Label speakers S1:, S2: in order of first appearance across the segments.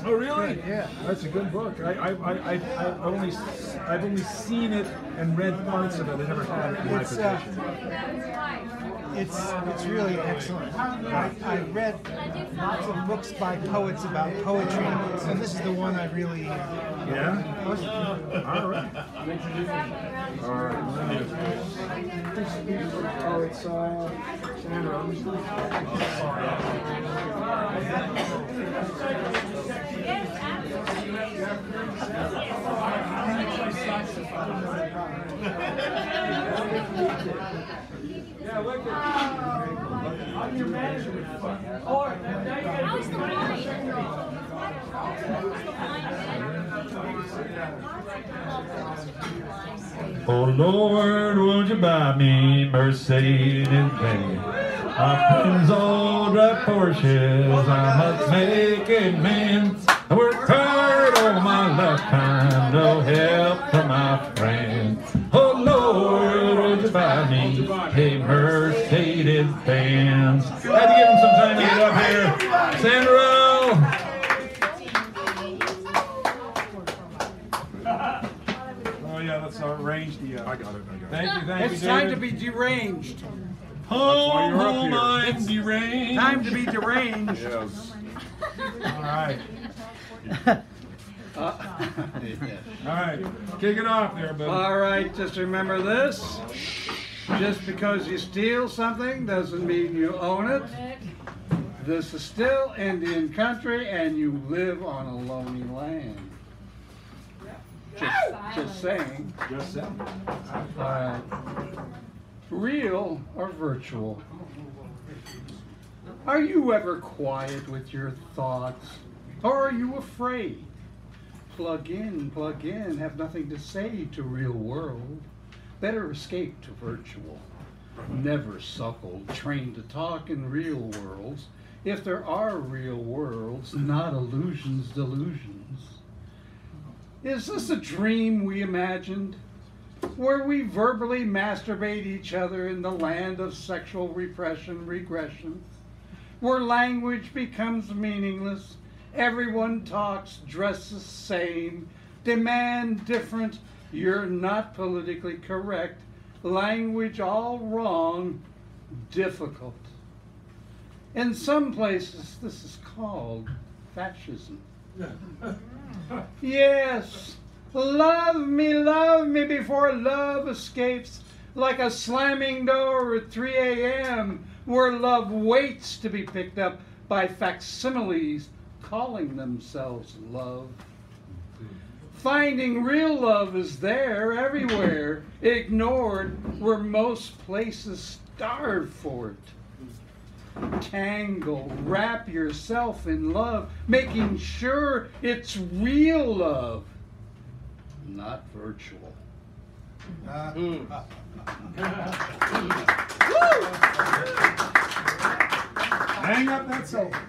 S1: Oh, really?
S2: Good, yeah.
S1: That's a good book. I've only seen it and read parts of it. I never had it in my possession.
S2: It's really excellent. I read lots of books by poets about poetry, so this is the one I really.
S1: Yeah. All right. All right. Oh, it's Sandra. Yeah, look at on your management. Oh, how's the wine?
S3: Oh Lord, won't you buy me Mercedes Benz? My friends all drive Porsches, I must make amends. I worked hard all my lifetime, no help from my friends. Oh Lord, would you buy me a Mercedes Benz? Had to give him some time to get up here. Sandra!
S1: Oh yeah, let's arrange the. I got it. Thank you,
S4: It's time to be deranged.
S3: Home, I'm deranged.
S4: Time to be deranged.
S1: Yes. All right. All right. Kick it off there, buddy.
S4: All right, just remember this. Just because you steal something doesn't mean you own it. This is still Indian country and you live on a lonely land. Just saying.
S1: Just saying.
S4: All right. Real or virtual? Are you ever quiet with your thoughts? Or are you afraid? Plug in, have nothing to say to real world. Better escape to virtual. Never suckled, trained to talk in real worlds. If there are real worlds, not illusions, delusions. Is this a dream we imagined? Where we verbally masturbate each other in the land of sexual repression, regression? Where language becomes meaningless? Everyone talks, dresses same, demand different, you're not politically correct, language all wrong, difficult. In some places, this is called fascism. Yes, love me before love escapes, like a slamming door at 3 a.m., where love waits to be picked up by facsimiles calling themselves love. Finding real love is there everywhere, ignored where most places starve for it. Tangle, wrap yourself in love, making sure it's real love, not virtual.
S1: Hang up that sofa.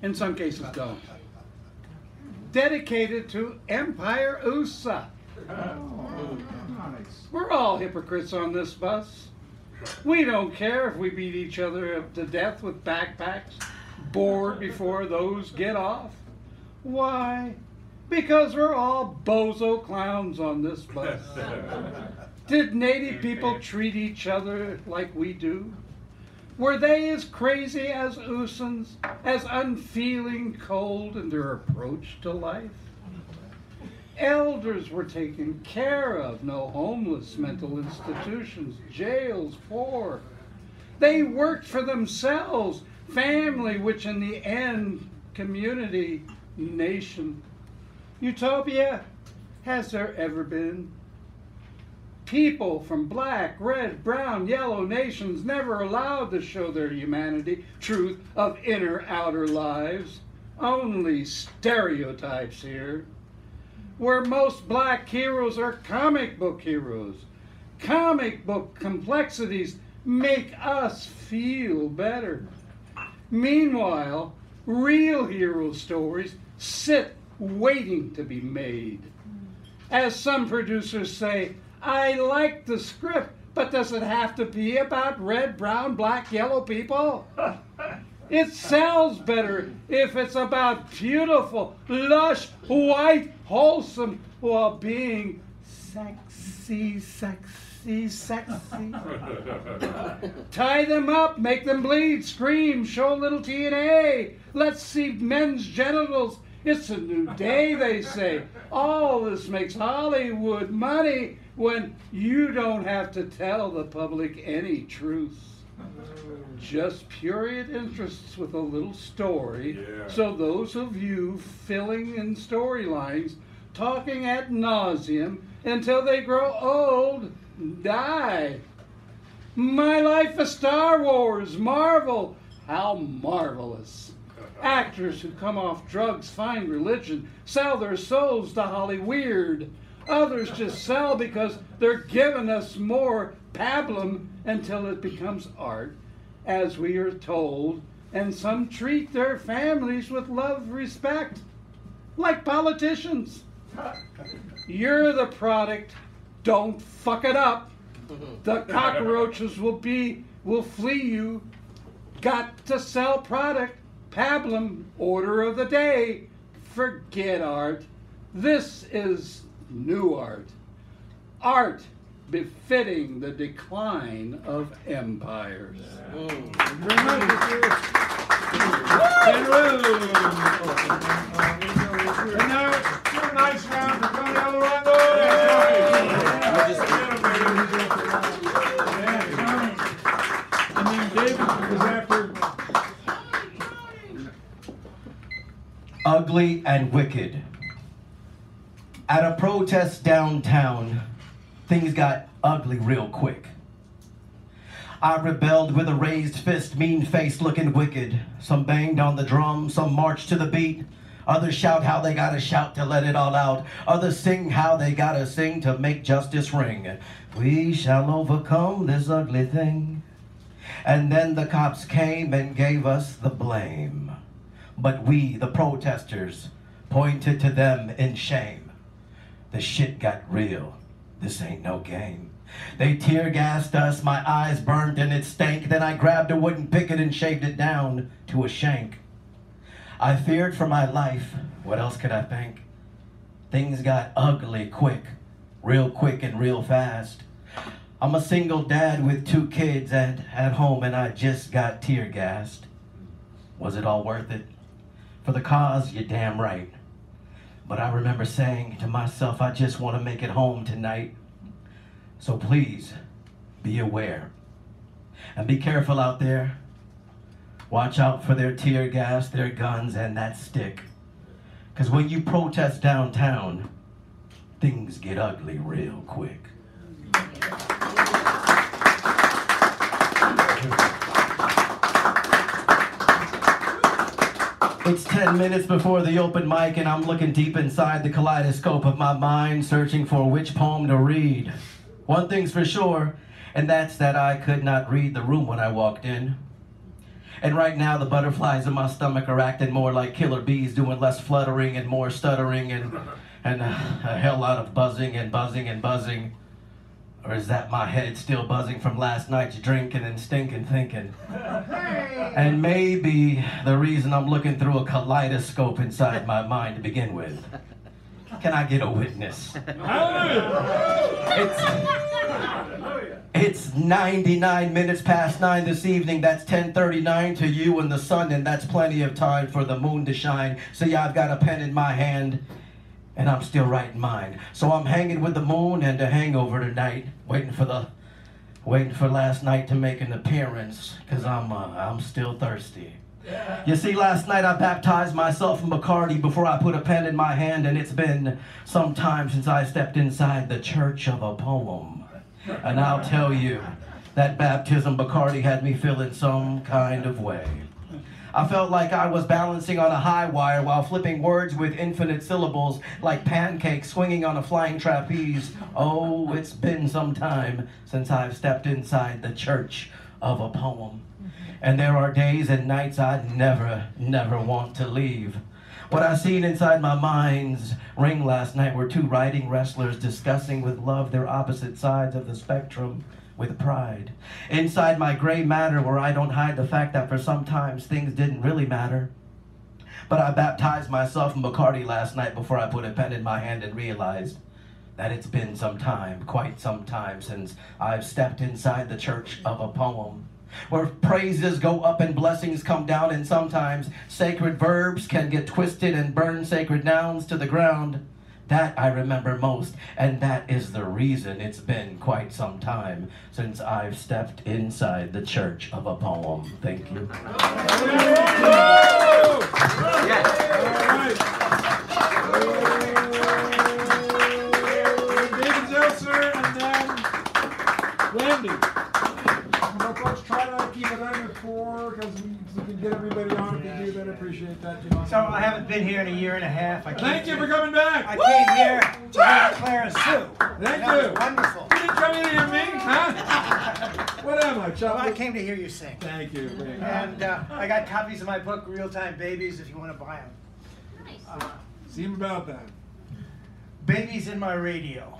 S4: In some cases, don't. Dedicated to Empire USA.
S1: Nice.
S4: We're all hypocrites on this bus. We don't care if we beat each other up to death with backpacks, bored before those get off. Why? Because we're all bozo clowns on this bus. Did native people treat each other like we do? Were they as crazy as Usans, as unfeeling, cold in their approach to life? Elders were taken care of, no homeless, mental institutions, jails, poor. They worked for themselves, family, which in the end, community, nation. Utopia, has there ever been? People from black, red, brown, yellow nations never allowed to show their humanity, truth of inner, outer lives. Only stereotypes here. Where most black heroes are comic book heroes. Comic book complexities make us feel better. Meanwhile, real hero stories sit waiting to be made. As some producers say, I like the script, but does it have to be about red, brown, black, yellow people? It sells better if it's about beautiful, lush, white, wholesome, while being sexy, sexy, sexy. Tie them up, make them bleed, scream, show a little TNA. Let's see men's genitals. It's a new day, they say. All this makes Hollywood money when you don't have to tell the public any truth. Just prurient interests with a little story.
S1: Yeah.
S4: So those of you filling in storylines, talking ad nauseum until they grow old, die. My life is Star Wars, Marvel. How marvelous. Actors who come off drugs find religion, sell their souls to Hollyweird. Others just sell because they're giving us more pablum until it becomes art, as we are told, and some treat their families with love, respect, like politicians. You're the product, don't fuck it up. The cockroaches will flee you. Got to sell product, pablum, order of the day. Forget art. This is new art. Art befitting the decline of empires.
S1: And now, a nice round for Tony Alvarado. And then David is after.
S5: Ugly and wicked. At a protest downtown, things got ugly real quick. I rebelled with a raised fist, mean face looking wicked. Some banged on the drum, some marched to the beat. Others shout how they gotta shout to let it all out. Others sing how they gotta sing to make justice ring. We shall overcome this ugly thing. And then the cops came and gave us the blame. But we, the protesters, pointed to them in shame. The shit got real. This ain't no game. They tear gassed us, my eyes burned and it stank. Then I grabbed a wooden picket and shaved it down to a shank. I feared for my life. What else could I think? Things got ugly quick, real quick and real fast. I'm a single dad with 2 kids at home and I just got tear gassed. Was it all worth it? For the cause, you're damn right. But I remember saying to myself, I just want to make it home tonight. So please, be aware. And be careful out there. Watch out for their tear gas, their guns, and that stick. Because when you protest downtown, things get ugly real quick. It's 10 minutes before the open mic and I'm looking deep inside the kaleidoscope of my mind, searching for which poem to read. One thing's for sure, and that's that I could not read the room when I walked in. And right now the butterflies in my stomach are acting more like killer bees, doing less fluttering and more stuttering and a hell lot of buzzing and buzzing and buzzing. Or is that my head still buzzing from last night's drinking and stinking thinking? And maybe the reason I'm looking through a kaleidoscope inside my mind to begin with. Can I get a witness? It's 99 minutes past 9 this evening. That's 10:39 to you and the sun, and that's plenty of time for the moon to shine. So yeah, I've got a pen in my hand. And I'm still writing mine. So I'm hanging with the moon and a hangover tonight, waiting for last night to make an appearance, cause I'm still thirsty. Yeah. You see, last night I baptized myself in Bacardi before I put a pen in my hand, and it's been some time since I stepped inside the church of a poem. And I'll tell you, that baptism Bacardi had me feeling some kind of way. I felt like I was balancing on a high wire while flipping words with infinite syllables like pancakes swinging on a flying trapeze. Oh, it's been some time since I've stepped inside the church of a poem. And there are days and nights I'd never want to leave. What I seen inside my mind's ring last night were 2 riding wrestlers discussing with love their opposite sides of the spectrum. with pride. Inside my gray matter where I don't hide the fact that for sometimes things didn't really matter. But I baptized myself in Bacardi last night before I put a pen in my hand and realized that it's been some time, quite some time, since I've stepped inside the church of a poem, where praises go up and blessings come down, and sometimes sacred verbs can get twisted and burn sacred nouns to the ground. That I remember most, and that is the reason it's been quite some time since I've stepped inside the church of a poem. Thank you.
S1: David Zeltzer and then Randy. Now, folks, try to keep it under 4 because we can get everybody on. If you do that, I appreciate that.
S2: So I haven't been here in a year and a half.
S1: Thank you for coming back.
S2: I came here to meet Claire and Sue.
S1: Thank
S2: That
S1: you.
S2: was wonderful.
S1: You didn't come in to hear me, huh? What am I, Chuck?
S2: Well, I came to hear you sing.
S1: Thank you.
S2: And I got copies of my book, Real Time Babies, if you want to buy them.
S1: See him about that.
S2: Babies in my radio.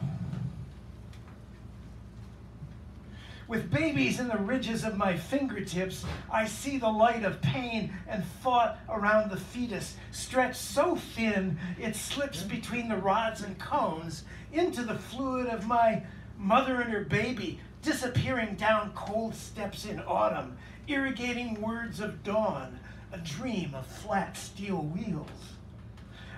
S2: With babies in the ridges of my fingertips, I see the light of pain and thought around the fetus, stretched so thin it slips between the rods and cones into the fluid of my mother and her baby, disappearing down cold steps in autumn, irrigating words of dawn, a dream of flat steel wheels.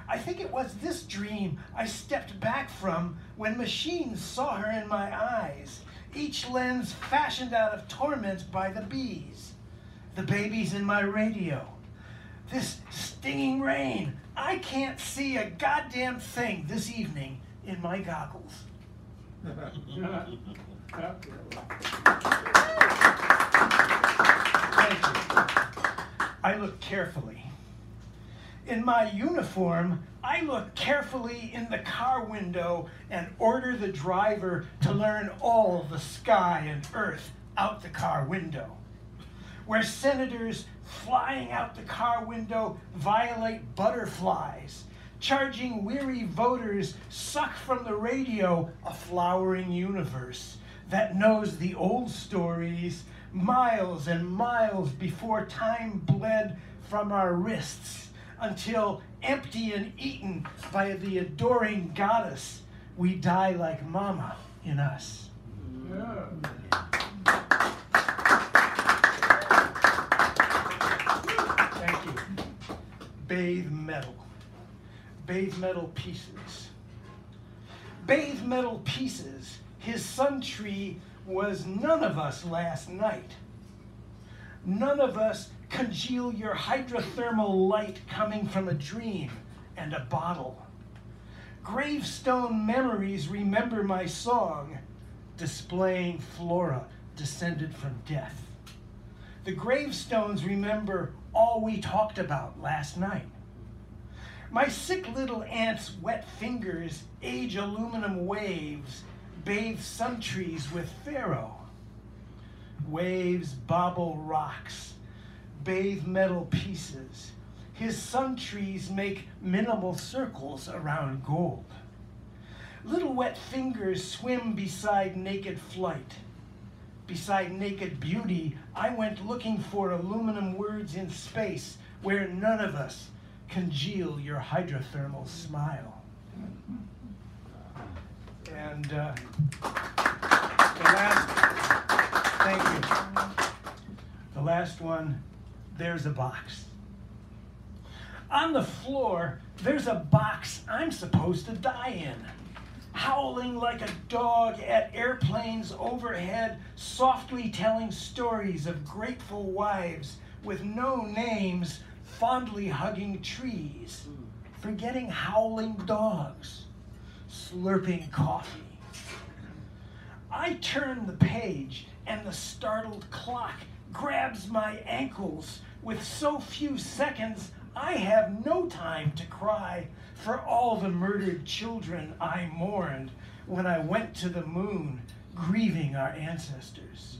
S2: I think it was this dream I stepped back from when machines saw her in my eyes, each lens fashioned out of torment by the bees. The babies in my radio. This stinging rain. I can't see a goddamn thing this evening in my goggles. Thank you. I look carefully. In my uniform, I look carefully in the car window and order the driver to learn all the sky and earth out the car window. Where senators flying out the car window violate butterflies, charging weary voters suck from the radio a flowering universe that knows the old stories miles and miles before time bled from our wrists, until, empty and eaten by the adoring goddess, we die like mama in us. Yeah. Thank you. Bathe metal. Bathe metal pieces. Bathe metal pieces. His sun tree was none of us last night. None of us congeal your hydrothermal light coming from a dream and a bottle. Gravestone memories remember my song, displaying flora descended from death. The gravestones remember all we talked about last night. My sick little aunt's wet fingers age aluminum waves, bathe sun trees with pharaoh. Waves bobble rocks, bathe metal pieces. His sun trees make minimal circles around gold. Little wet fingers swim beside naked flight. Beside naked beauty, I went looking for aluminum words in space where none of us congeal your hydrothermal smile. And the last, thank you. The last one, there's a box. On the floor, there's a box I'm supposed to die in. Howling like a dog at airplanes overhead, softly telling stories of grateful wives with no names, fondly hugging trees, forgetting howling dogs, slurping coffee. I turn the page and the startled clock grabs my ankles. With so few seconds, I have no time to cry for all the murdered children I mourned when I went to the moon, grieving our ancestors.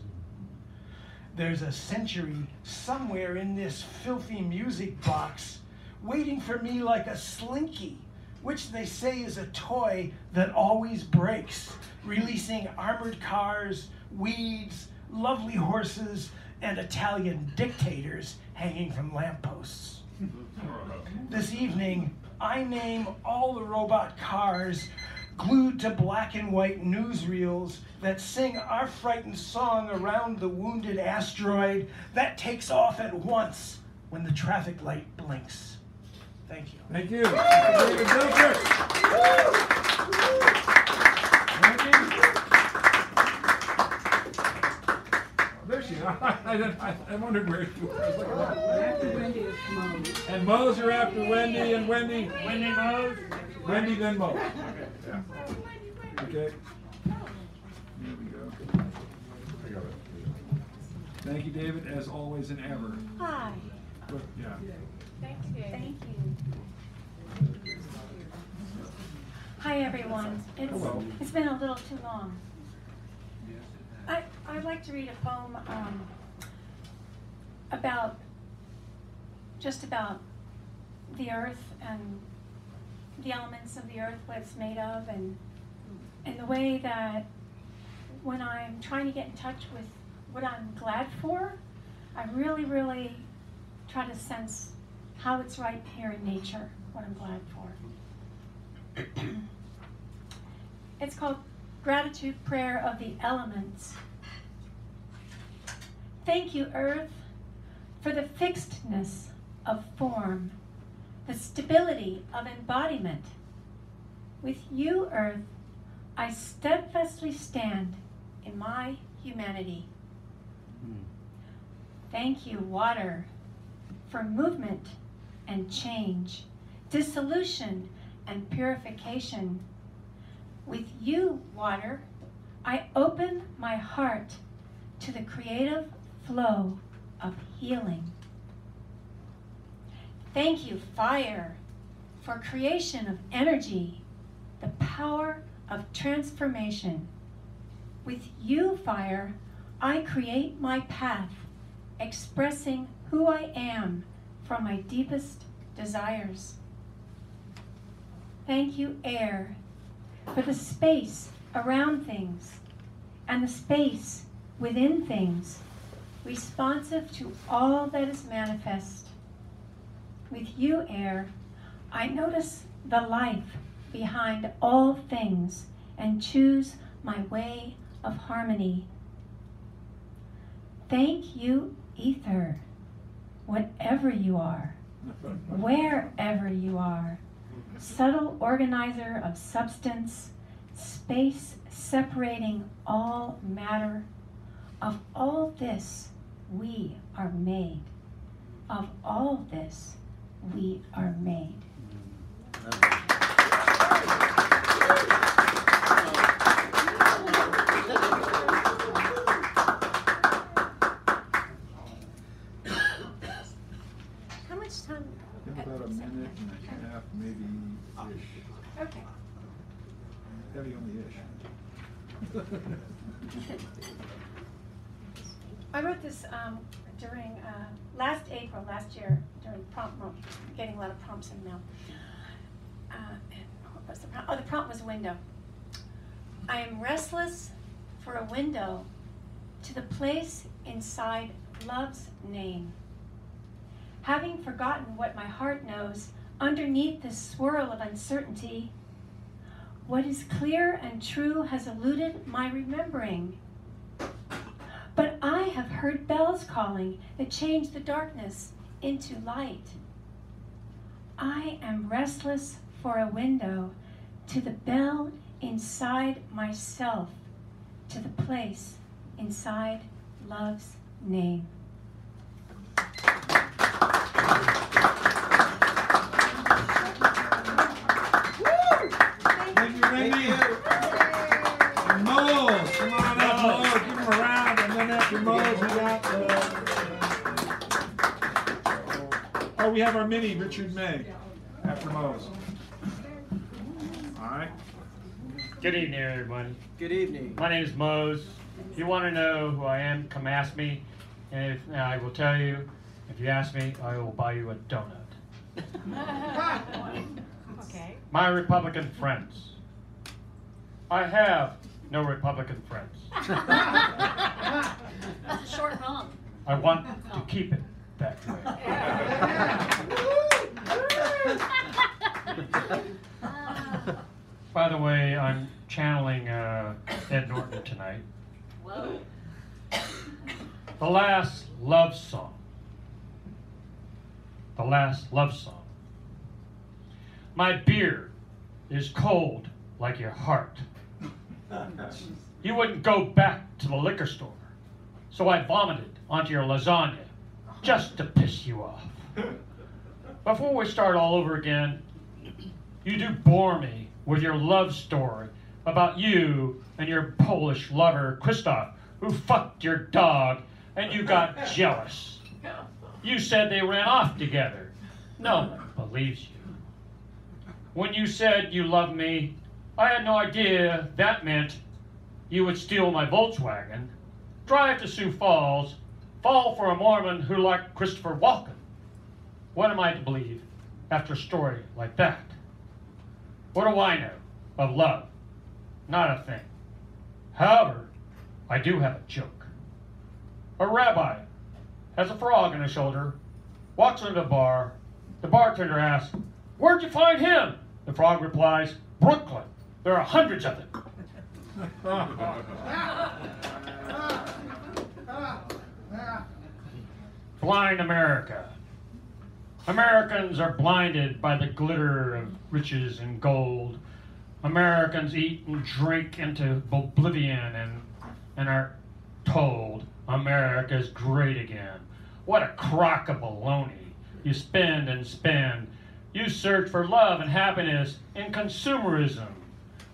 S2: There's a century somewhere in this filthy music box, waiting for me like a slinky, which they say is a toy that always breaks, releasing armored cars, weeds, lovely horses, and Italian dictators hanging from lampposts. This evening, I name all the robot cars glued to black and white newsreels that sing our frightened song around the wounded asteroid that takes off at once when the traffic light blinks. Thank you.
S1: Thank you. David Dilker. There she is. I wondered where you were. I was looking at that.
S6: After Wendy is Mose.
S1: And Mose, you're after Wendy, and Wendy.
S2: Wendy Mose.
S1: Wendy, then Mose. Yeah. Okay. Here we go. Thank you, David, as always and ever.
S7: Hi.
S1: But, yeah.
S7: Thank you. Hi, everyone.
S1: Hello.
S7: It's been a little too long. I'd like to read a poem about the earth and the elements of the earth, what it's made of, and the way that when I'm trying to get in touch with what I'm glad for, I really, really try to sense how it's right here in nature, what I'm glad for. It's called Gratitude Prayer of the Elements. Thank you, Earth, for the fixedness of form, the stability of embodiment. With you, Earth, I steadfastly stand in my humanity. Thank you, Water, for movement and change, dissolution and purification. With you, Water, I open my heart to the creative flow of healing. Thank you, Fire, for creation of energy, the power of transformation. With you, Fire, I create my path, expressing who I am from my deepest desires. Thank you, Air, for the space around things and the space within things, responsive to all that is manifest. With you, Air, I notice the life behind all things and choose my way of harmony. Thank you, Ether, whatever you are, wherever you are, subtle organizer of substance, space separating all matter. Of all this, we are made. Of all this, we are made. How much time?
S1: About a minute and a half, maybe ish.
S7: Okay.
S1: Heavy on the ish.
S7: I wrote this during last year, during prompt month, getting a lot of prompts in the mail. What was the prompt? Oh, the prompt was window. I am restless for a window to the place inside love's name. Having forgotten what my heart knows, underneath this swirl of uncertainty, what is clear and true has eluded my remembering. But I have heard bells calling that change the darkness into light. I am restless for a window to the bell inside myself, to the place inside love's name.
S1: Thank you, Wendy. And Moles, come on up, Moles. Give them a round, and then after Moles, we got oh, we have our mini Richard May after Moles. All right.
S8: Good evening, everyone.
S5: Good evening.
S8: My name is Mose. If you want to know who I am, come ask me. And I will tell you, if you ask me, I will buy you a donut.
S7: Okay.
S8: My Republican friends, I have no Republican friends.
S6: That's a short poem.
S8: I want to keep it that way. By the way, I'm channeling Ed Norton tonight.
S6: Whoa.
S8: The last love song. The last love song. My beer is cold like your heart. You wouldn't go back to the liquor store, so I vomited onto your lasagna just to piss you off. Before we start all over again, you do bore me with your love story about you and your Polish lover, Krzysztof, who fucked your dog and you got jealous. You said they ran off together. No one believes you. When you said you loved me, I had no idea that meant you would steal my Volkswagen, drive to Sioux Falls, fall for a Mormon who liked Christopher Walken. What am I to believe after a story like that? What do I know of love? Not a thing. However, I do have a joke. A rabbi has a frog in his shoulder, walks into a bar. The bartender asks, "Where'd you find him?" The frog replies, "Brooklyn. There are hundreds of them." Blind America. Americans are blinded by the glitter of riches and gold. Americans eat and drink into oblivion and are told America's great again. What a crock of baloney. You spend and spend. You search for love and happiness in consumerism.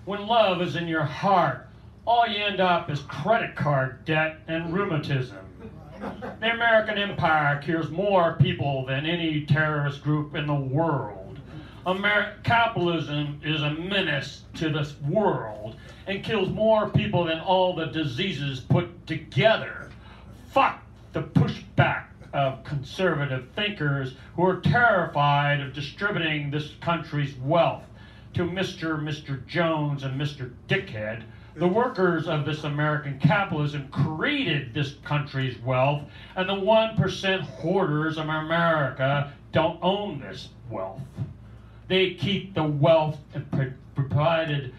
S8: When love is in your heart, all you end up is credit card debt and rheumatism. The American empire kills more people than any terrorist group in the world. Capitalism is a menace to this world and kills more people than all the diseases put together. Fuck the pushback of conservative thinkers who are terrified of distributing this country's wealth to Mr. Jones and Mr. Dickhead. The workers of this American capitalism created this country's wealth, and the 1% hoarders of America don't own this wealth. They keep the wealth and provided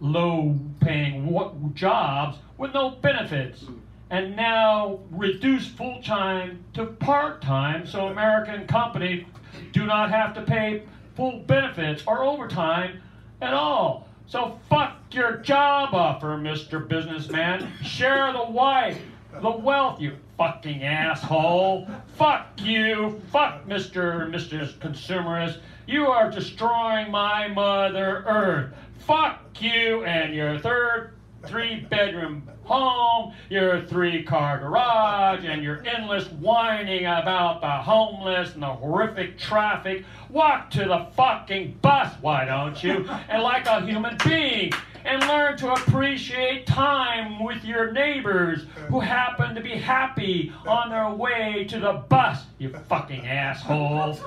S8: low-paying jobs with no benefits, and now reduce full-time to part-time so American companies do not have to pay full benefits or overtime at all. So fuck your job offer, Mr. Businessman. Share the wealth, you fucking asshole. Fuck you. Fuck Mr. and Mrs. Consumerist. You are destroying my Mother Earth. Fuck you and your 3-bedroom home, your 3-car garage, and your endless whining about the homeless and the horrific traffic. Walk to the fucking bus, why don't you? And like a human being, and learn to appreciate time with your neighbors who happen to be happy on their way to the bus, you fucking assholes.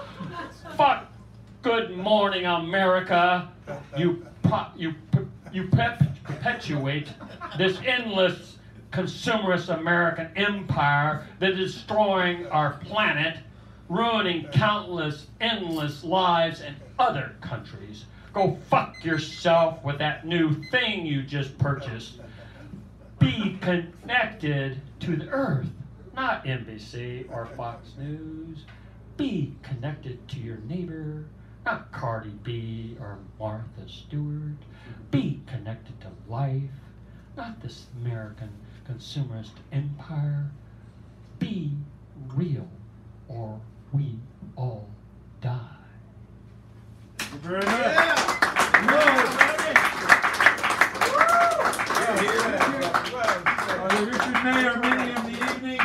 S8: Fuck Good Morning America. You perpetuate this endless consumerist American empire that is destroying our planet, ruining countless, endless lives in other countries. Go fuck yourself with that new thing you just purchased. Be connected to the earth, not NBC or Fox News. Be connected to your neighbor, not Cardi B or Martha Stewart. Be connected to life, not this American consumerist empire. Be real, or we all die.
S1: Very nice. Richard May, our mini of the evening.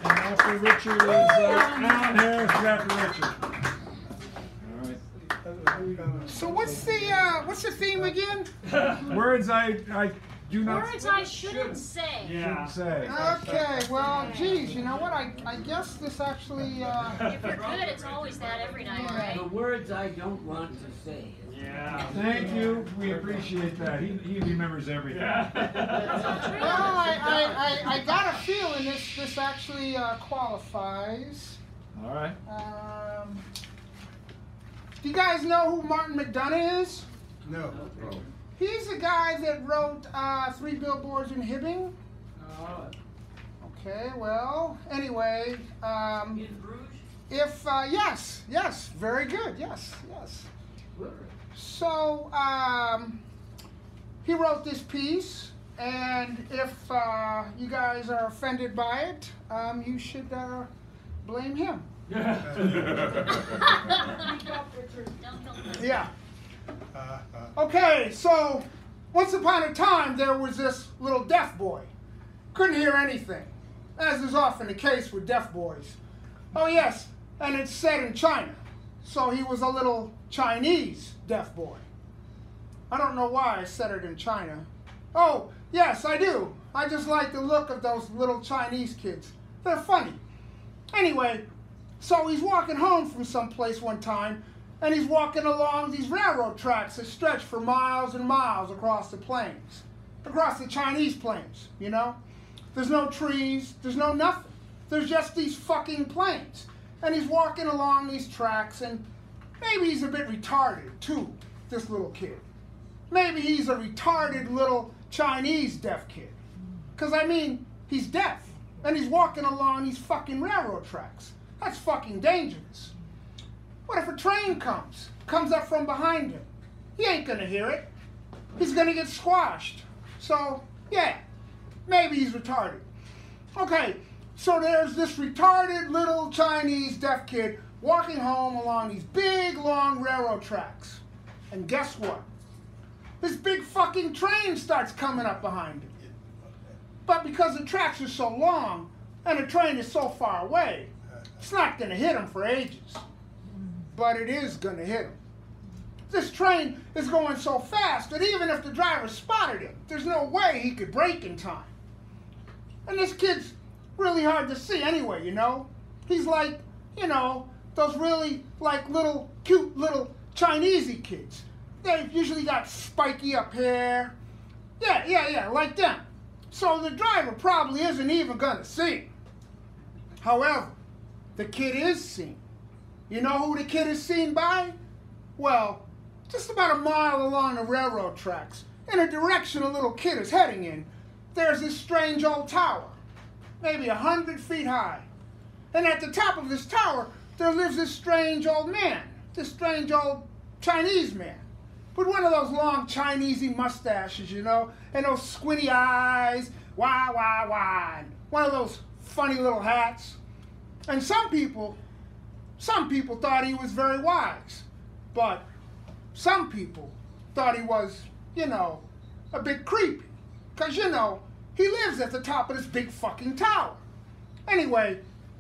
S1: And after Richard is Alan Harris, after Richard.
S9: So what's the theme again?
S1: Words I Do not
S6: Words I shouldn't say.
S8: Yeah.
S1: say.
S9: Okay, well, geez, you know what? I guess this actually.
S6: If you're good, it's always that every night, right?
S10: The words I don't want to say.
S8: Yeah.
S1: Thank you. We appreciate that. He remembers everything.
S9: Well, I got a feeling this actually qualifies.
S1: All right.
S9: Do you guys know who Martin McDonough is?
S4: No.
S9: He's the guy that wrote 3 Billboards in Hibbing. Okay, well, anyway,
S10: In Bruges?
S9: if, yes, very good, yes. So, he wrote this piece, and if you guys are offended by it, you should blame him. Yeah. Okay, so once upon a time there was this little deaf boy. Couldn't hear anything, as is often the case with deaf boys. Oh yes, and it's set in China. So he was a little Chinese deaf boy. I don't know why I said it in China. Oh, yes, I do. I just like the look of those little Chinese kids. They're funny. Anyway, so he's walking home from someplace one time, and he's walking along these railroad tracks that stretch for miles and miles across the plains, across the Chinese plains, you know? There's no trees, there's no nothing. There's just these fucking plains. And he's walking along these tracks, and maybe he's a bit retarded, too, this little kid. Maybe he's a retarded little Chinese deaf kid. 'Cause I mean, he's deaf, and he's walking along these fucking railroad tracks. That's fucking dangerous. What if a train comes up from behind him? He ain't gonna hear it. He's gonna get squashed. So, yeah, maybe he's retarded. Okay, so there's this retarded little Chinese deaf kid walking home along these big, long railroad tracks. And guess what? This big fucking train starts coming up behind him. But because the tracks are so long and the train is so far away, it's not gonna hit him for ages. But it is gonna hit him. This train is going so fast that even if the driver spotted him, there's no way he could brake in time. And this kid's really hard to see anyway, you know? He's like, you know, those really, like, little, cute little Chinesey kids. They've usually got spiky up hair. Yeah, like them. So the driver probably isn't even gonna see him. However, the kid is seen. You know who the kid is seen by? Well, just about a mile along the railroad tracks, in a direction a little kid is heading in, there's this strange old tower, maybe 100 feet high. And at the top of this tower, there lives this strange old man, this strange old Chinese man, with one of those long Chinesey mustaches, you know, and those squinty eyes, wah, and one of those funny little hats. And some people thought he was very wise, but some people thought he was, you know, a bit creepy, because, you know, he lives at the top of this big fucking tower. Anyway,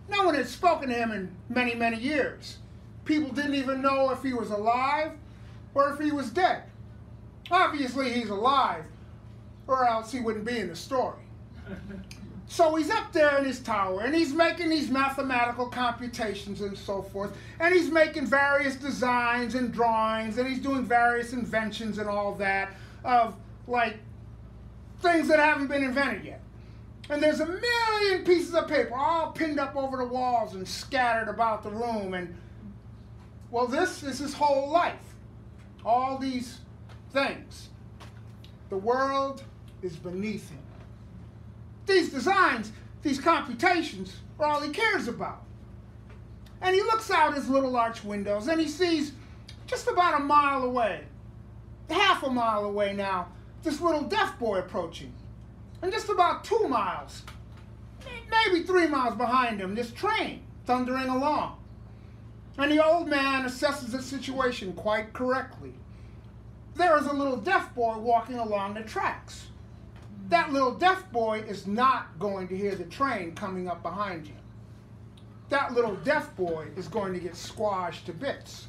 S9: no one had spoken to him in many, many years. People didn't even know if he was alive or if he was dead. Obviously, he's alive, or else he wouldn't be in the story. So he's up there in his tower, and he's making these mathematical computations and so forth, and he's making various designs and drawings, and he's doing various inventions and all that of, like, things that haven't been invented yet. And there's a million pieces of paper all pinned up over the walls and scattered about the room, and, well, this is his whole life. All these things. The world is beneath him. These designs, these computations, are all he cares about. And he looks out his little arch windows and he sees just about a mile away, half a mile away now, this little deaf boy approaching. And just about 2 miles, maybe 3 miles behind him, this train thundering along. And the old man assesses the situation quite correctly. There is a little deaf boy walking along the tracks. That little deaf boy is not going to hear the train coming up behind him. That little deaf boy is going to get squashed to bits.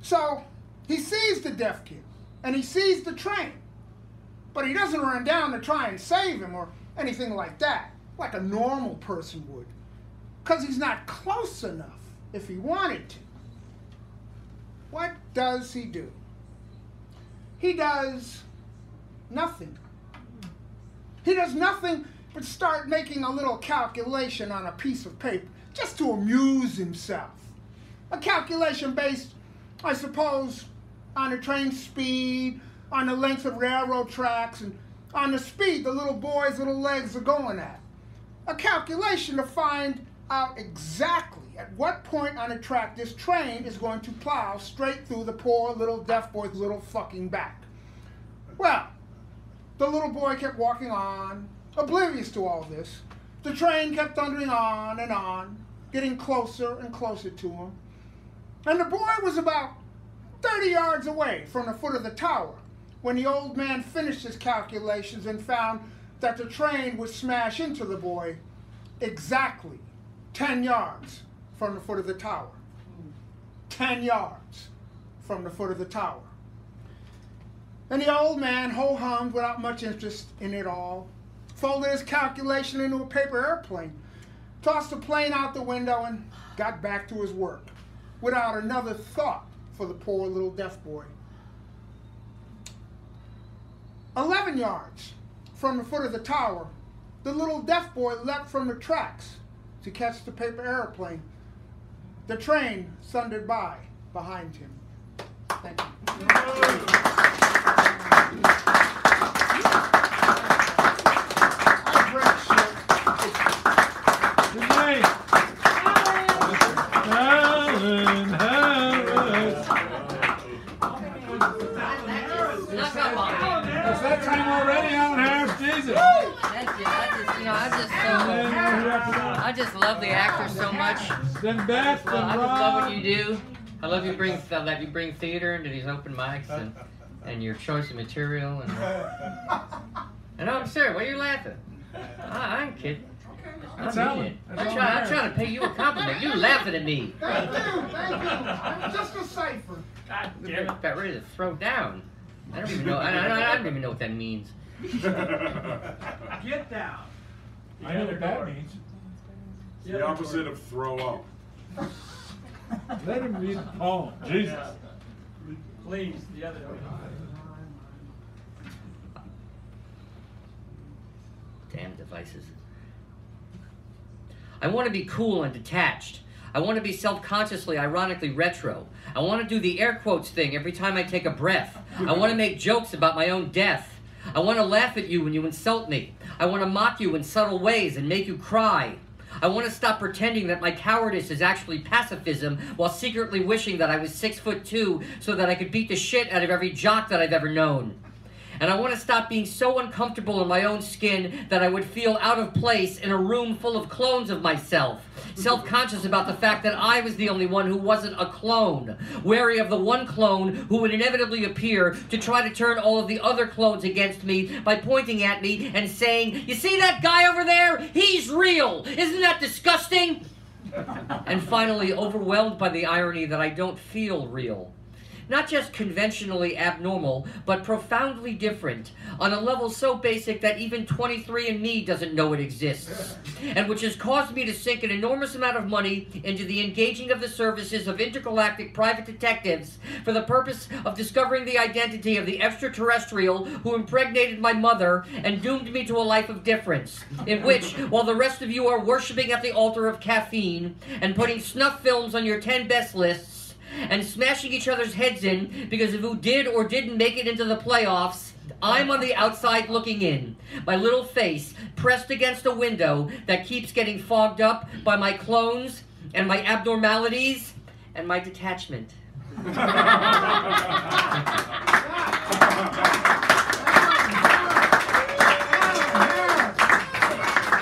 S9: So he sees the deaf kid, and he sees the train. But he doesn't run down to try and save him or anything like that, like a normal person would, because he's not close enough if he wanted to. What does he do? He does nothing. He does nothing but start making a little calculation on a piece of paper just to amuse himself. A calculation based, I suppose, on the train speed, on the length of railroad tracks, and on the speed the little boy's little legs are going at. A calculation to find out exactly at what point on the track this train is going to plow straight through the poor little deaf boy's little fucking back. Well, the little boy kept walking on, oblivious to all this. The train kept thundering on, getting closer and closer to him. And the boy was about 30 yards away from the foot of the tower when the old man finished his calculations and found that the train would smash into the boy exactly 10 yards from the foot of the tower. 10 yards from the foot of the tower. And the old man ho-hummed without much interest in it all, folded his calculation into a paper airplane, tossed the plane out the window, and got back to his work without another thought for the poor little deaf boy. 11 yards from the foot of the tower, the little deaf boy leapt from the tracks to catch the paper airplane. The train thundered by behind him. Thank you.
S3: Good night. Helen Harris. It's that time already, Alan Harris. Jesus.
S10: Thank you. I just love the actor so much.
S3: Then Beth and
S10: I just love what
S3: Rob.
S10: you do. I love you that you bring theater into these open mics and your choice of material and I'm serious. Why are you laughing? I ain't kidding.
S3: That's
S10: I mean
S3: Alan.
S10: it.
S3: That's
S10: I'm
S3: Alan
S10: trying to pay you a compliment. You laughing at me.
S9: Thank you. I'm just a cipher.
S10: God damn it! About ready to throw down. I don't even know. I don't even know what that means.
S2: Get down.
S3: I know what that means.
S11: It's the opposite of throw up.
S3: Let him read the poem. Jesus.
S2: Please, the other way.
S10: Damn devices. I want to be cool and detached. I want to be self-consciously, ironically retro. I want to do the air quotes thing every time I take a breath. I want to make jokes about my own death. I want to laugh at you when you insult me. I want to mock you in subtle ways and make you cry. I want to stop pretending that my cowardice is actually pacifism while secretly wishing that I was 6'2" so that I could beat the shit out of every jock that I've ever known. And I want to stop being so uncomfortable in my own skin that I would feel out of place in a room full of clones of myself. Self-conscious about the fact that I was the only one who wasn't a clone. Wary of the one clone who would inevitably appear to try to turn all of the other clones against me by pointing at me and saying, "You see that guy over there? He's real! Isn't that disgusting?" And finally, overwhelmed by the irony that I don't feel real. Not just conventionally abnormal, but profoundly different, on a level so basic that even 23andMe doesn't know it exists, and which has caused me to sink an enormous amount of money into the engaging of the services of intergalactic private detectives for the purpose of discovering the identity of the extraterrestrial who impregnated my mother and doomed me to a life of difference, in which, while the rest of you are worshipping at the altar of caffeine and putting snuff films on your 10 best lists, and smashing each other's heads in because of who did or didn't make it into the playoffs, I'm on the outside looking in, my little face pressed against a window that keeps getting fogged up by my clones and my abnormalities and my detachment.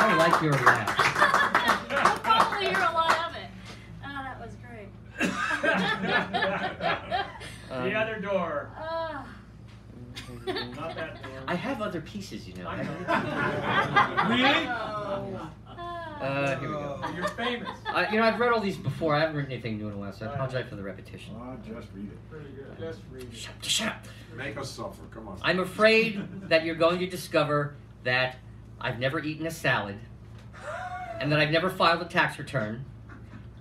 S10: I like your laugh.
S6: We'll probably hear a lot of it. Oh, that was great.
S2: The other door.
S6: Not
S2: that door.
S10: I have other pieces, you know.
S3: Really?
S10: Here we go.
S2: You're famous.
S10: I've read all these before. I haven't written anything new in a while, so I apologize for the repetition.
S11: Just read it.
S1: Pretty good. Just read it.
S10: Shut up.
S11: Make us suffer. Come on.
S10: I'm afraid that you're going to discover that I've never eaten a salad, and that I've never filed a tax return,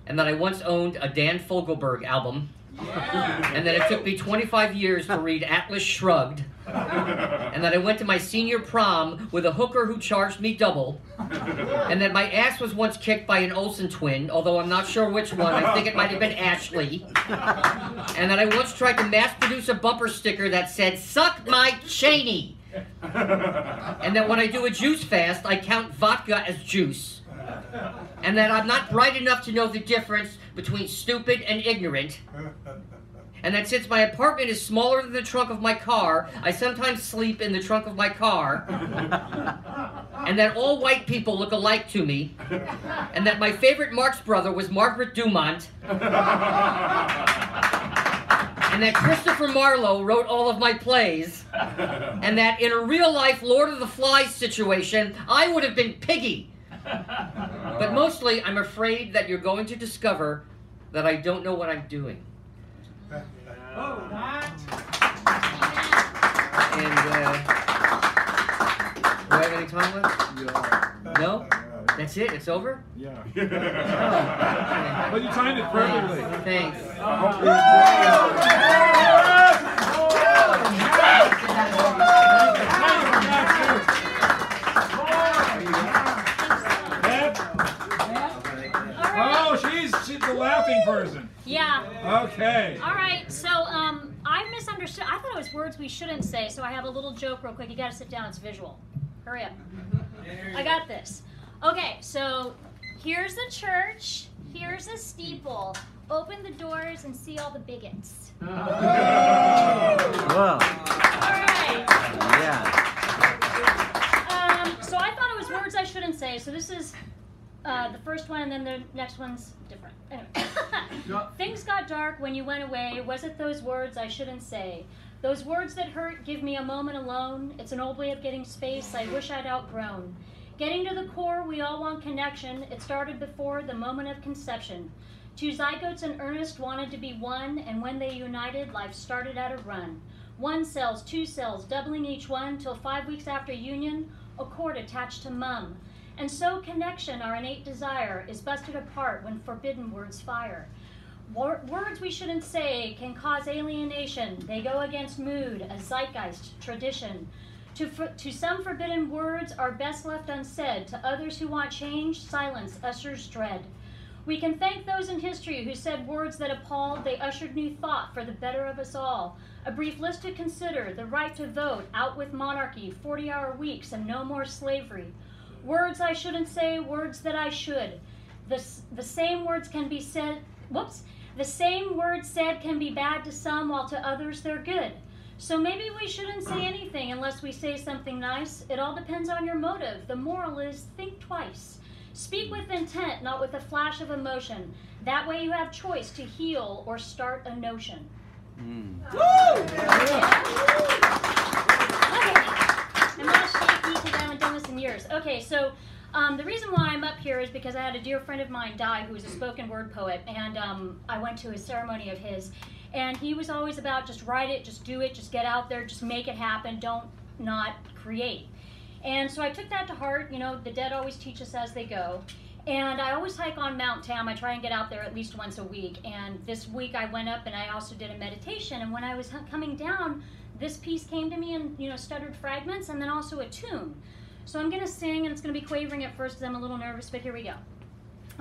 S10: and that I once owned a Dan Fogelberg album, and that it took me 25 years to read Atlas Shrugged, and that I went to my senior prom with a hooker who charged me double, and that my ass was once kicked by an Olsen twin, although I'm not sure which one. I think it might have been Ashley. And that I once tried to mass produce a bumper sticker that said, "Suck my Cheney." And that when I do a juice fast, I count vodka as juice. And that I'm not bright enough to know the difference between stupid and ignorant. And that since my apartment is smaller than the trunk of my car, I sometimes sleep in the trunk of my car. And that all white people look alike to me. And that my favorite Marx brother was Margaret Dumont. And that Christopher Marlowe wrote all of my plays. And that in a real-life Lord of the Flies situation, I would have been Piggy. But mostly, I'm afraid that you're going to discover that I don't know what I'm doing.
S1: Oh, that.
S10: And, do I have any time left?
S11: Yeah.
S10: No? That's it? It's over?
S11: Yeah.
S3: Well, you timed it perfectly.
S10: Thanks.
S11: I hope you
S3: Oh, she's the laughing person.
S6: Yeah.
S3: Okay.
S6: All right. So I misunderstood. I thought it was words we shouldn't say. So I have a little joke real quick. You got to sit down. It's visual. Hurry up. I got this. Okay. So here's the church. Here's a steeple. Open the doors and see all the bigots.
S12: Wow.
S6: All right.
S12: Yeah.
S6: So I thought it was words I shouldn't say. So this is the first one, and then the next one's different. Anyway. Things got dark when you went away. Was it those words I shouldn't say? Those words that hurt give me a moment alone. It's an old way of getting space I wish I'd outgrown. Getting to the core, we all want connection. It started before the moment of conception. Two zygotes in earnest wanted to be one, and when they united, life started at a run. 1 cells, 2 cells, doubling each one, till 5 weeks after union, a cord attached to mum. And so connection, our innate desire, is busted apart when forbidden words fire. Words we shouldn't say can cause alienation. They go against mood, a zeitgeist, tradition. To some forbidden words are best left unsaid. To others who want change, silence ushers dread. We can thank those in history who said words that appalled. They ushered new thought for the better of us all. A brief list to consider: the right to vote, out with monarchy, 40-hour weeks, and no more slavery. Words I shouldn't say, words that I should. The same words can be said, the same words said can be bad to some, while to others they're good. So maybe we shouldn't say anything unless we say something nice. It all depends on your motive. The moral is, think twice. Speak with intent, not with a flash of emotion. That way you have choice to heal or start a notion. Woo! Yeah. Okay. I'm not shaky because I haven't done this in years. Okay, so the reason why I'm up here is because I had a dear friend of mine die who was a spoken word poet, and I went to a ceremony of his, and he was always about just write it, just do it, just get out there, just make it happen, don't not create. And so I took that to heart. You know, the dead always teach us as they go. And I always hike on Mount Tam. I try and get out there at least once a week. And this week I went up and I also did a meditation. And when I was coming down, this piece came to me in, you know, stuttered fragments and then also a tune. So I'm going to sing, and it's going to be quavering at first because I'm a little nervous, but here we go.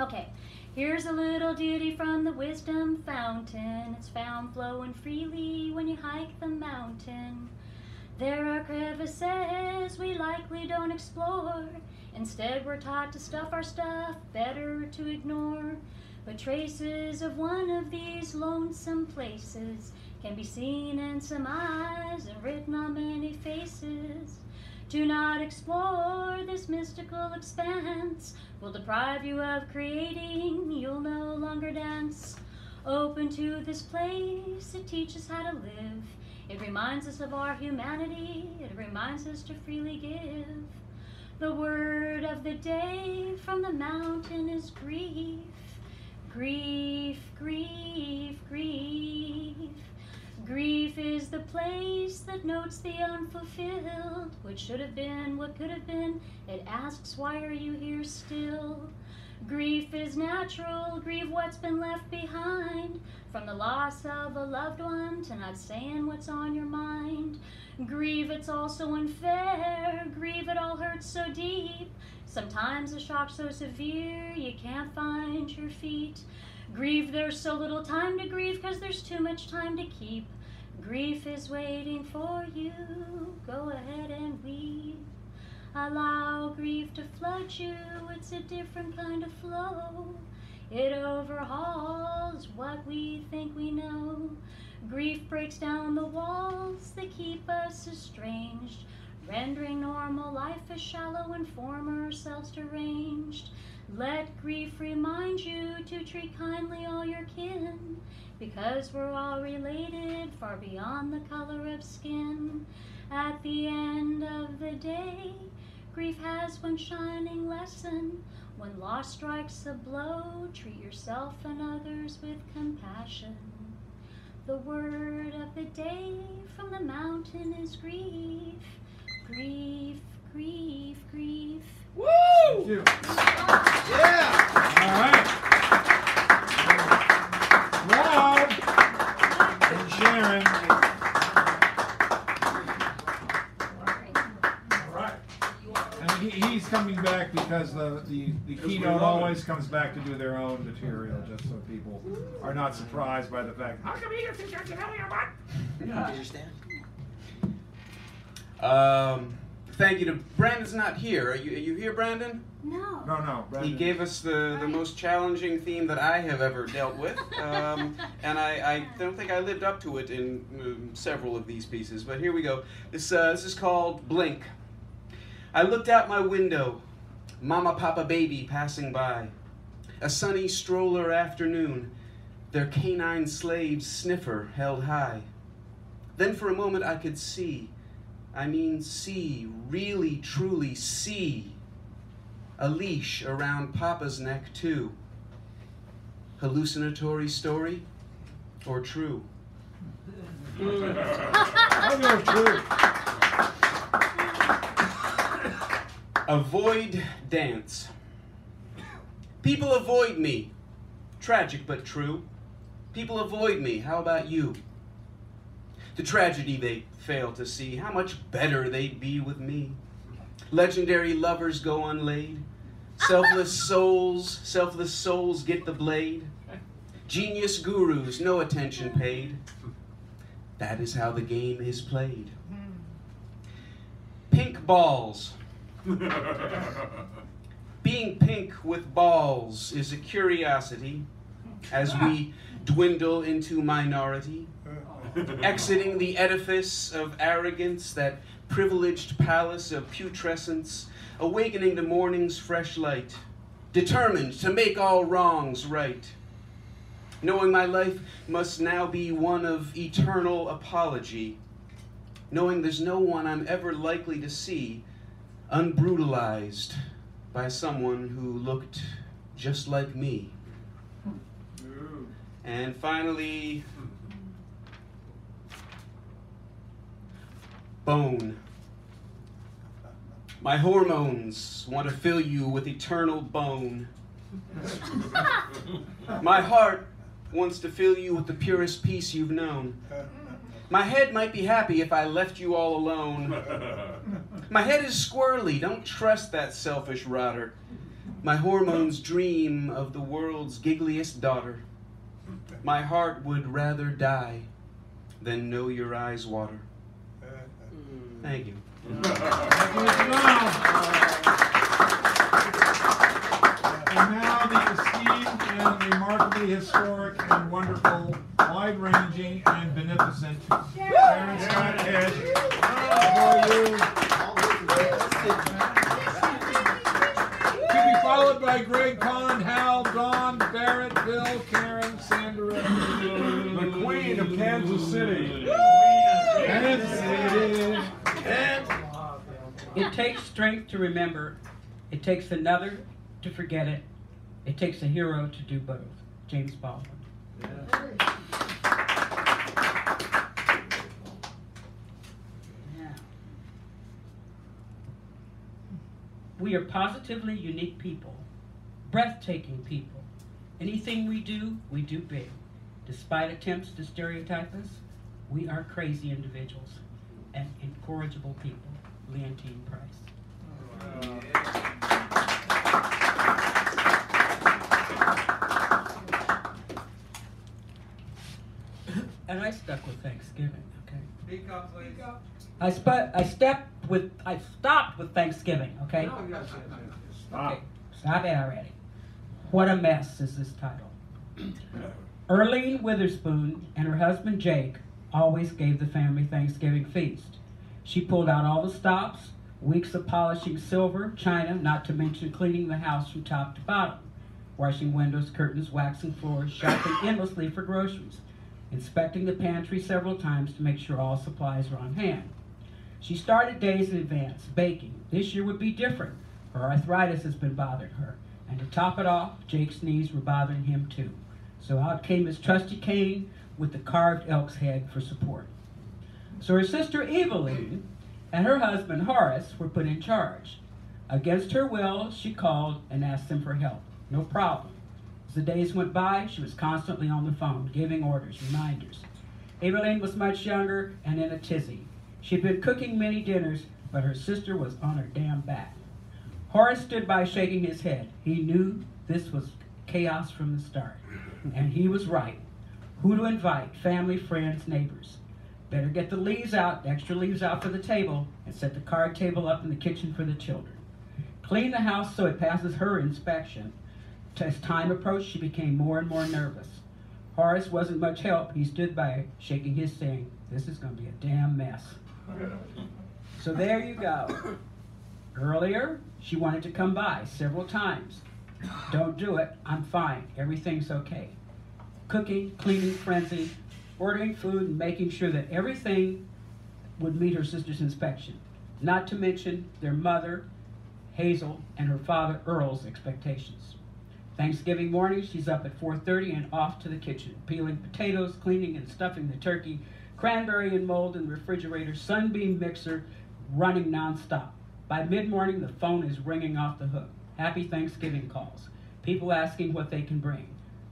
S6: Okay. Here's a little ditty from the wisdom fountain. It's found flowing freely when you hike the mountain. There are crevices we likely don't explore. Instead, we're taught to stuff our stuff, better to ignore. But traces of one of these lonesome places can be seen in some eyes and written on many faces. Do not explore this mystical expanse. Will deprive you of creating, you'll no longer dance. Open to this place, it teaches how to live. It reminds us of our humanity, it reminds us to freely give. The word of the day from the mountain is grief. Grief, grief, grief. Grief is the place that notes the unfulfilled. What should have been, what could have been. It asks, why are you here still? Grief is natural, grieve what's been left behind. From the loss of a loved one to not saying what's on your mind. Grieve, it's all so unfair. Grieve, it all hurts so deep. Sometimes a shock so severe you can't find your feet. Grieve, there's so little time to grieve because there's too much time to keep. Grief is waiting for you. Go ahead and weep. Allow grief to flood you. It's a different kind of flow. It overhauls what we think we know. Grief breaks down the walls that keep us estranged, rendering normal life as shallow and form ourselves deranged. Let grief remind you to treat kindly all your kin, because we're all related far beyond the color of skin. At the end of the day, grief has one shining lesson. When loss strikes a blow, treat yourself and others with compassion. The word of the day from the mountain is grief. Grief, grief, grief.
S1: Woo! Thank you.
S9: Yeah!
S1: All right. Rob and Sharon. All right. And he's coming back because the keynote always comes back to do their own material, just so people are not surprised by the fact, how come he gets to judge it earlier, what?
S12: Thank you to Brandon's not here. Are you here, Brandon?
S6: No.
S1: No, Brandon.
S12: He gave us the most challenging theme that I have ever dealt with, and I don't think I lived up to it in several of these pieces. But here we go. This is called Blink. I looked out my window, mama, papa, baby passing by. A sunny stroller afternoon, their canine slave's sniffer held high. Then for a moment I could see, really truly see, a leash around Papa's neck too. Hallucinatory story or true?
S1: I know true.
S12: Avoid dance. People avoid me. Tragic but true. People avoid me. How about you? The tragedy they fail to see. How much better they'd be with me. Legendary lovers go unlaid. Selfless souls get the blade. Genius gurus, no attention paid. That is how the game is played. Pink balls. Being pink with balls is a curiosity as we dwindle into minority, exiting the edifice of arrogance, that privileged palace of putrescence, awakening to morning's fresh light, determined to make all wrongs right, knowing my life must now be one of eternal apology, knowing there's no one I'm ever likely to see unbrutalized by someone who looked just like me. And finally, bone. My hormones want to fill you with eternal bone. My heart wants to fill you with the purest peace you've known. My head might be happy if I left you all alone. My head is squirrely, don't trust that selfish rotter. My hormones dream of the world's giggliest daughter. My heart would rather die than know your eyes water. Thank you.
S1: And now the esteemed and remarkably historic and wonderful, wide-ranging and beneficent Sharon Scott Edge. For you. To be followed by Greg Pond, Hal, Dawn, Barrett, Bill, Karen, Sandra,
S3: The Queen of Kansas City.
S1: Kansas City.
S13: It takes strength to remember. It takes another to forget it. It takes a hero to do both. James Baldwin. Now, we are positively unique people, breathtaking people. Anything we do big. Despite attempts to stereotype us, we are crazy individuals and incorrigible people. Leontine Price. And I stuck with Thanksgiving, okay?
S14: Speak up, please.
S13: I stopped with Thanksgiving, okay?
S14: No, yes, yes, yes.
S13: Okay, stop it already. What a mess is this title. Earlene Witherspoon and her husband Jake always gave the family Thanksgiving feast. She pulled out all the stops, weeks of polishing silver, china, not to mention cleaning the house from top to bottom, washing windows, curtains, waxing floors, shopping endlessly for groceries, inspecting the pantry several times to make sure all supplies were on hand. She started days in advance, baking. This year would be different. Her arthritis has been bothering her. And to top it off, Jake's knees were bothering him too. So out came his trusty cane with the carved elk's head for support. So her sister Eveline and her husband Horace were put in charge. Against her will, she called and asked them for help. No problem. As the days went by, she was constantly on the phone, giving orders, reminders. Eveline was much younger and in a tizzy. She'd been cooking many dinners, but her sister was on her damn back. Horace stood by shaking his head. He knew this was chaos from the start. And he was right. Who to invite? Family, friends, neighbors. Better get the leaves out, extra leaves out for the table, and set the card table up in the kitchen for the children. Clean the house so it passes her inspection. As time approached, she became more and more nervous. Horace wasn't much help. He stood by, shaking his saying, "This is going to be a damn mess." So there you go. Earlier, she wanted to come by several times. Don't do it. I'm fine. Everything's okay. Cooking, cleaning, frenzy, ordering food, and making sure that everything would meet her sister's inspection. Not to mention their mother, Hazel, and her father, Earl's expectations. Thanksgiving morning, she's up at 4:30 and off to the kitchen, peeling potatoes, cleaning and stuffing the turkey, cranberry and mold in the refrigerator, sunbeam mixer running nonstop. By mid-morning, the phone is ringing off the hook. Happy Thanksgiving calls. People asking what they can bring.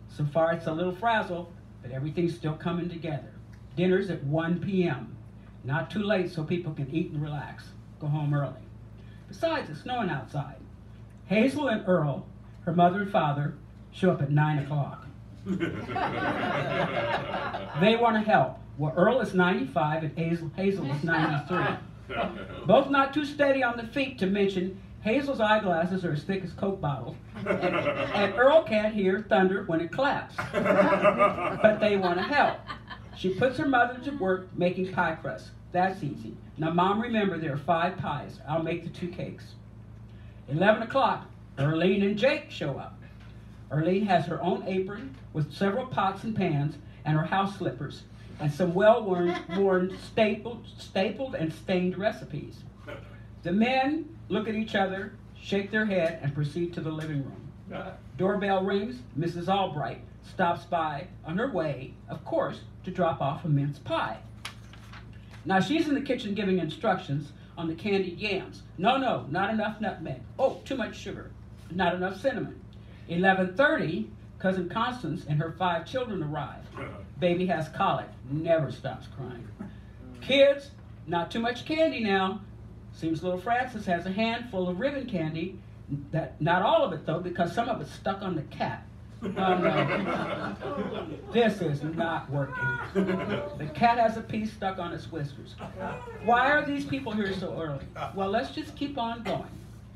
S13: So far, it's a little frazzle, but everything's still coming together. Dinner's at 1 p.m. Not too late so people can eat and relax. Go home early. Besides, it's snowing outside. Hazel and Earl, her mother and father, show up at 9 o'clock. They want to help. Well, Earl is 95 and Hazel is 93. Both not too steady on the feet, to mention Hazel's eyeglasses are as thick as Coke bottles, and Earl can't hear thunder when it claps. But they want to help. She puts her mother to work making pie crust. That's easy. Now, Mom, remember there are 5 pies. I'll make the 2 cakes. 11 o'clock, Earlene and Jake show up. Earlene has her own apron with several pots and pans and her house slippers and some well-worn stapled and stained recipes. The men look at each other, shake their head, and proceed to the living room. Doorbell rings. Mrs. Albright stops by on her way, of course, to drop off a mince pie. Now she's in the kitchen giving instructions on the candied yams. No, not enough nutmeg. Oh, too much sugar. Not enough cinnamon. 11:30, Cousin Constance and her 5 children arrive. Baby has colic, never stops crying. Kids, not too much candy now. Seems little Francis has a handful of ribbon candy. Not all of it though, because some of it's stuck on the cat. No. This is not working. The cat has a piece stuck on its whiskers. Why are these people here so early? Well, let's just keep on going.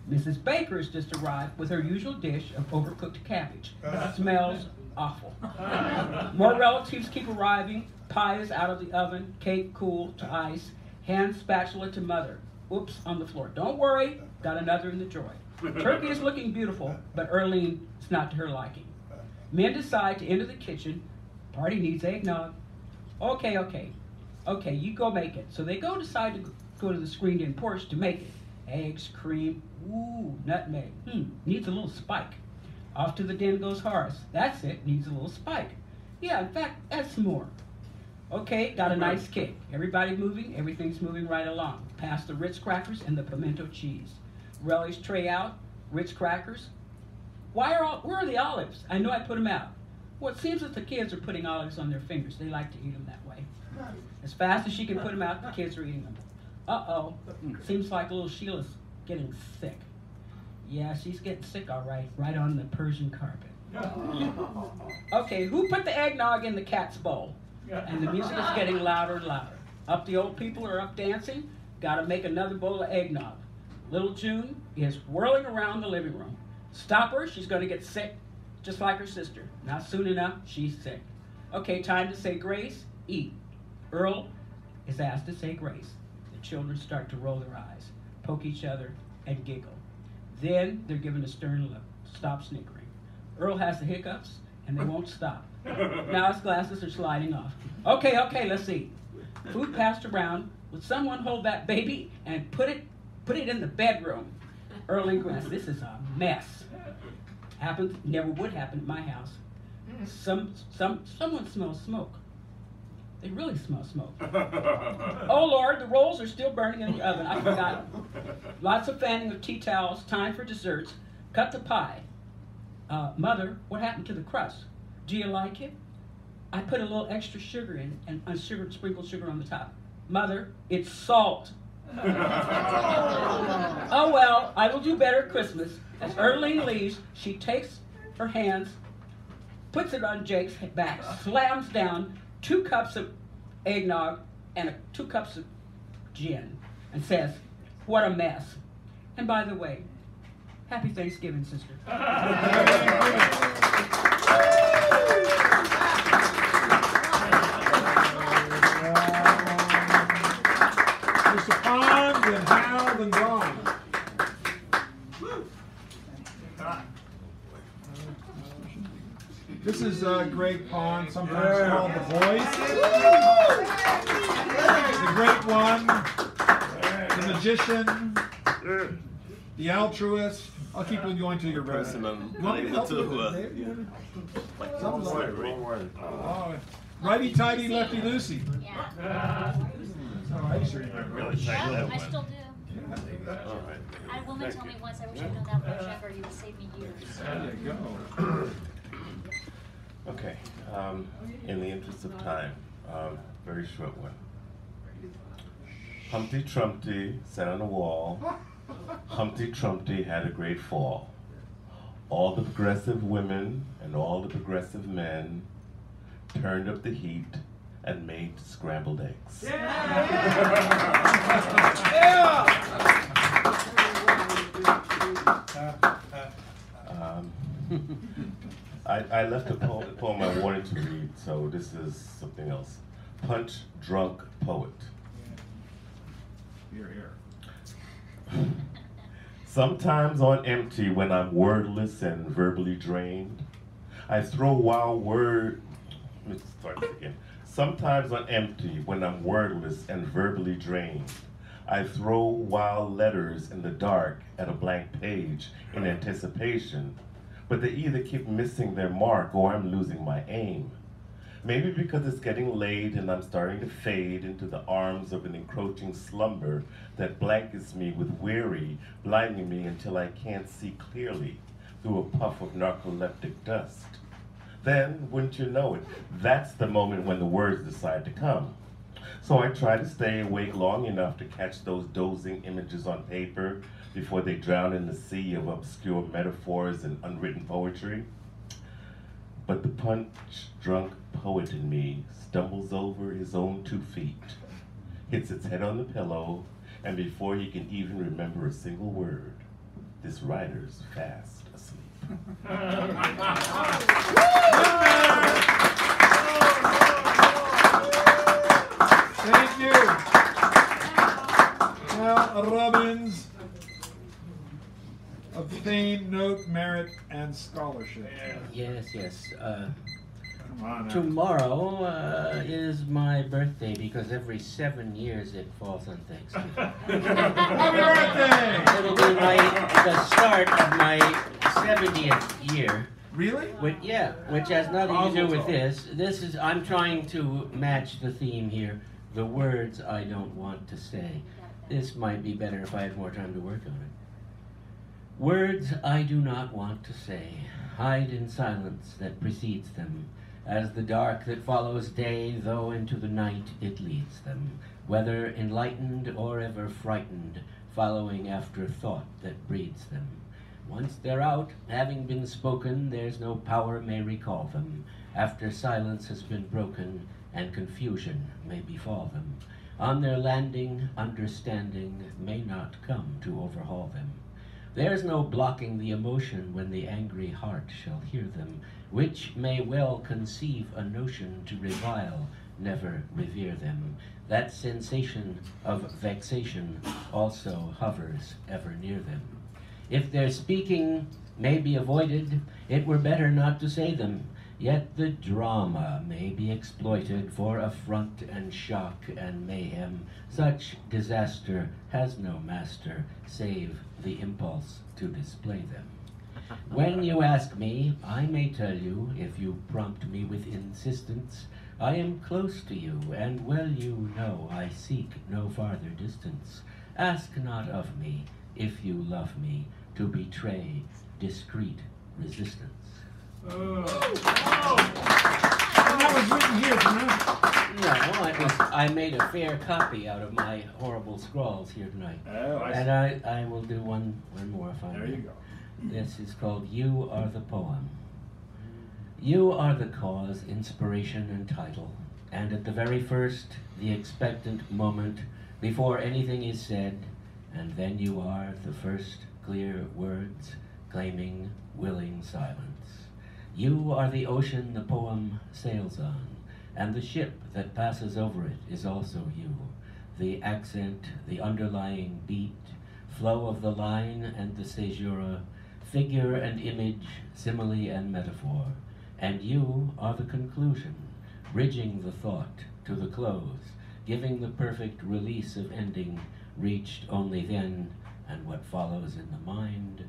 S13: Mrs. Baker has just arrived with her usual dish of overcooked cabbage. Smells awful. More relatives keep arriving. Pie is out of the oven, cake cool to ice, hand spatula to mother. Oops, on the floor. Don't worry, got another in the drawer. Turkey is looking beautiful, but Earlene is not to her liking. Men decide to enter the kitchen. Party needs eggnog. Okay, you go make it. So they decide to go to the screened-in porch to make it. Eggs, cream, ooh, nutmeg. Needs a little spike. Off to the den goes Horace. That's it, needs a little spike. Yeah, in fact, add some more. Okay, got a nice cake. Everybody moving, everything's moving right along. Past the Ritz crackers and the pimento cheese. Relish tray out, Ritz crackers. Where are the olives? I know I put them out. Well, it seems that the kids are putting olives on their fingers. They like to eat them that way. As fast as she can put them out, the kids are eating them. Uh-oh, seems like little Sheila's getting sick. Yeah, she's getting sick all right, right on the Persian carpet. Okay, who put the eggnog in the cat's bowl? And the music is getting louder and louder. Up the old people are up dancing. Gotta make another bowl of eggnog. Little June is whirling around the living room. Stop her, she's gonna get sick, just like her sister. Not soon enough, she's sick. Okay, time to say grace, eat. Earl is asked to say grace. The children start to roll their eyes, poke each other, and giggle. Then they're given a stern look. Stop snickering. Earl has the hiccups, and they won't stop. Now his glasses are sliding off. Okay, let's eat. Food passed around. Would someone hold that baby and put it in the bedroom? Earl and grins. This is a mess. Happens, never would happen at my house. Someone smells smoke. They really smell smoke. Oh Lord, the rolls are still burning in the oven. I forgot. Lots of fanning of tea towels. Time for desserts. Cut the pie. Mother, what happened to the crust? Do you like it? I put a little extra sugar in and sprinkled sugar on the top. Mother, it's salt. Oh well, I will do better at Christmas. As Erling leaves, she takes her hands, puts it on Jake's back, slams down 2 cups of eggnog and 2 cups of gin, and says, "What a mess. And by the way, happy Thanksgiving, sister."
S1: Mr. Pond and Harold and Ron. This is Greg Pond, sometimes called the voice. The great one, the magician, the altruist. I'll keep on going till you're ready. Righty tighty, lefty loosey.
S6: Yeah.
S1: Oh, I used to remember.
S6: I still do. I had a woman tell me once, I wish I'd known that when I was younger, you would save me years.
S1: There you go.
S15: Okay, in the interest of time, very short one. Humpty Trumpty sat on a wall. Humpty Trumpty had a great fall. All the progressive women and all the progressive men turned up the heat and made scrambled eggs. I left a poem I wanted to read, so this is something else. Punch Drunk Poet.
S1: Here.
S15: Sometimes on empty, when I'm wordless and verbally drained, I throw wild word. Let's start this again. Sometimes on empty, when I'm wordless and verbally drained, I throw wild letters in the dark at a blank page in anticipation, but they either keep missing their mark or I'm losing my aim. Maybe because it's getting late and I'm starting to fade into the arms of an encroaching slumber that blankets me with weary, blinding me until I can't see clearly through a puff of narcoleptic dust. Then, wouldn't you know it, that's the moment when the words decide to come. So I try to stay awake long enough to catch those dozing images on paper before they drown in the sea of obscure metaphors and unwritten poetry. But the punch-drunk poet in me stumbles over his own 2 feet, hits its head on the pillow, and before he can even remember a single word, this writer's fast asleep.
S1: Thank you. Now, Robbins of fame, note, merit, and scholarship.
S10: Yes.
S1: Come on now.
S16: Tomorrow is my birthday because every 7 years it falls on Thanksgiving.
S1: Happy birthday!
S16: It'll be the start of my 70th year.
S1: Really?
S16: Which has nothing to do with this. This is, I'm trying to match the theme here. The words I don't want to say. This might be better if I had more time to work on it. Words I do not want to say hide in silence that precedes them, as the dark that follows day, though into the night it leads them, whether enlightened or ever frightened, following after thought that breeds them. Once they're out, having been spoken, there's no power may recall them, after silence has been broken, and confusion may befall them. On their landing, understanding may not come to overhaul them. There's no blocking the emotion when the angry heart shall hear them, which may well conceive a notion to revile, never revere them. That sensation of vexation also hovers ever near them. If their speaking may be avoided, it were better not to say them. Yet the drama may be exploited for affront and shock and mayhem. Such disaster has no master save the impulse to display them. When you ask me, I may tell you, if you prompt me with insistence, I am close to you, and well you know I seek no farther distance. Ask not of me, if you love me, to betray discreet resistance.
S1: That was written here tonight.
S16: No, I made a fair copy out of my horrible scrawls here tonight.
S1: Oh, I see.
S16: And I will do one more if I may.
S1: There you go.
S16: This is called You Are the Poem. You are the cause, inspiration, and title, and at the very first, the expectant moment, before anything is said, and then you are the first clear words, claiming willing silence. You are the ocean the poem sails on, and the ship that passes over it is also you. The accent, the underlying beat, flow of the line and the caesura, figure and image, simile and metaphor. And you are the conclusion, bridging the thought to the close, giving the perfect release of ending, reached only then, and what follows in the mind,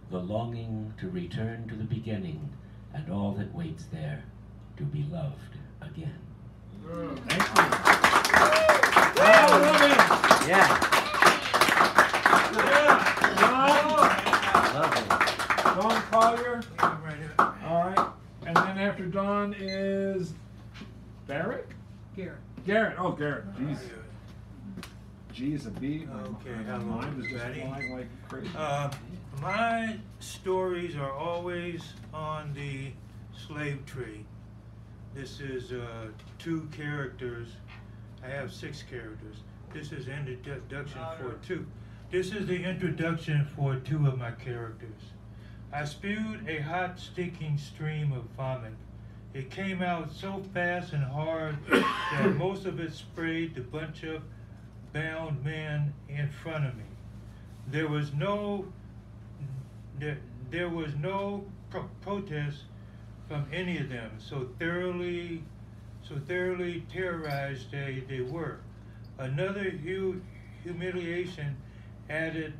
S16: the longing to return to the beginning, and all that waits there to be loved again.
S1: Thank you. Oh, love it.
S16: Yeah.
S1: Don Collier. All right. And then after Don is Barrett? Garrett. Oh, Garrett. Jeez. G is a B.
S17: Okay,
S1: my mind is just flying like crazy.
S17: My stories are always on the slave trade. This is 2 characters. I have 6 characters. This is introduction for 2. This is the introduction for 2 of my characters. I spewed a hot, stinking stream of vomit. It came out so fast and hard that most of it sprayed the bunch of bound men in front of me. There was no protest from any of them. So thoroughly terrorized they were. Another humiliation added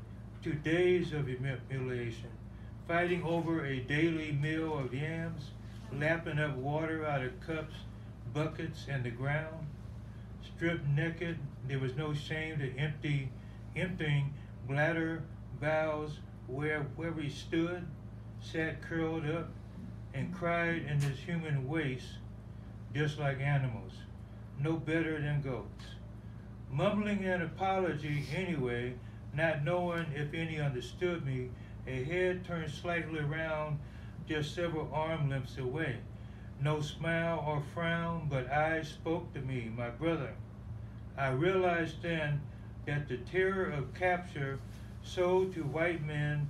S17: to days of humiliation. Fighting over a daily meal of yams, lapping up water out of cups, buckets, and the ground. Stripped naked, there was no shame to emptying bladder vows where we stood, sat curled up, and cried in this human waste, just like animals, no better than goats. Mumbling an apology anyway, not knowing if any understood me, a head turned slightly around just several arm lengths away. No smile or frown, but eyes spoke to me, my brother. I realized then that the terror of capture sold to white men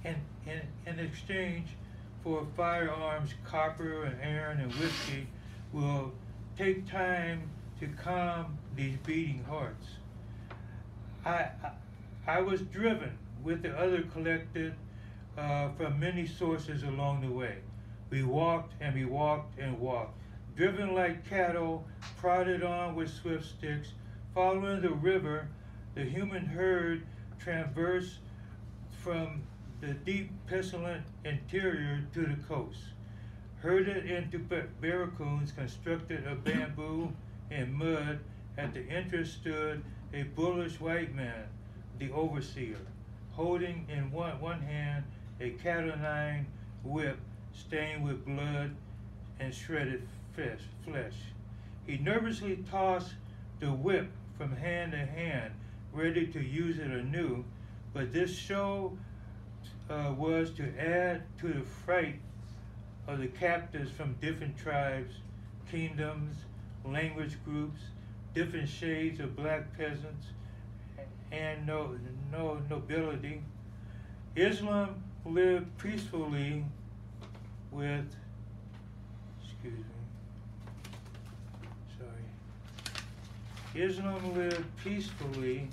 S17: in exchange for firearms, copper and iron and whiskey will take time to calm these beating hearts. I was driven with the other collected from many sources along the way. We walked and we walked and walked, driven like cattle, prodded on with swift sticks. Following the river, the human herd traversed from the deep, pestilent interior to the coast. Herded into barracoons constructed of bamboo and mud, at the entrance stood a bullish white man, the overseer, holding in one hand a cat-o'-nine whip stained with blood and shredded flesh. He nervously tossed the whip from hand to hand, ready to use it anew, but this show was to add to the fright of the captives from different tribes, kingdoms, language groups, different shades of black peasants, and no nobility. Islam lived peacefully with, Islam lived peacefully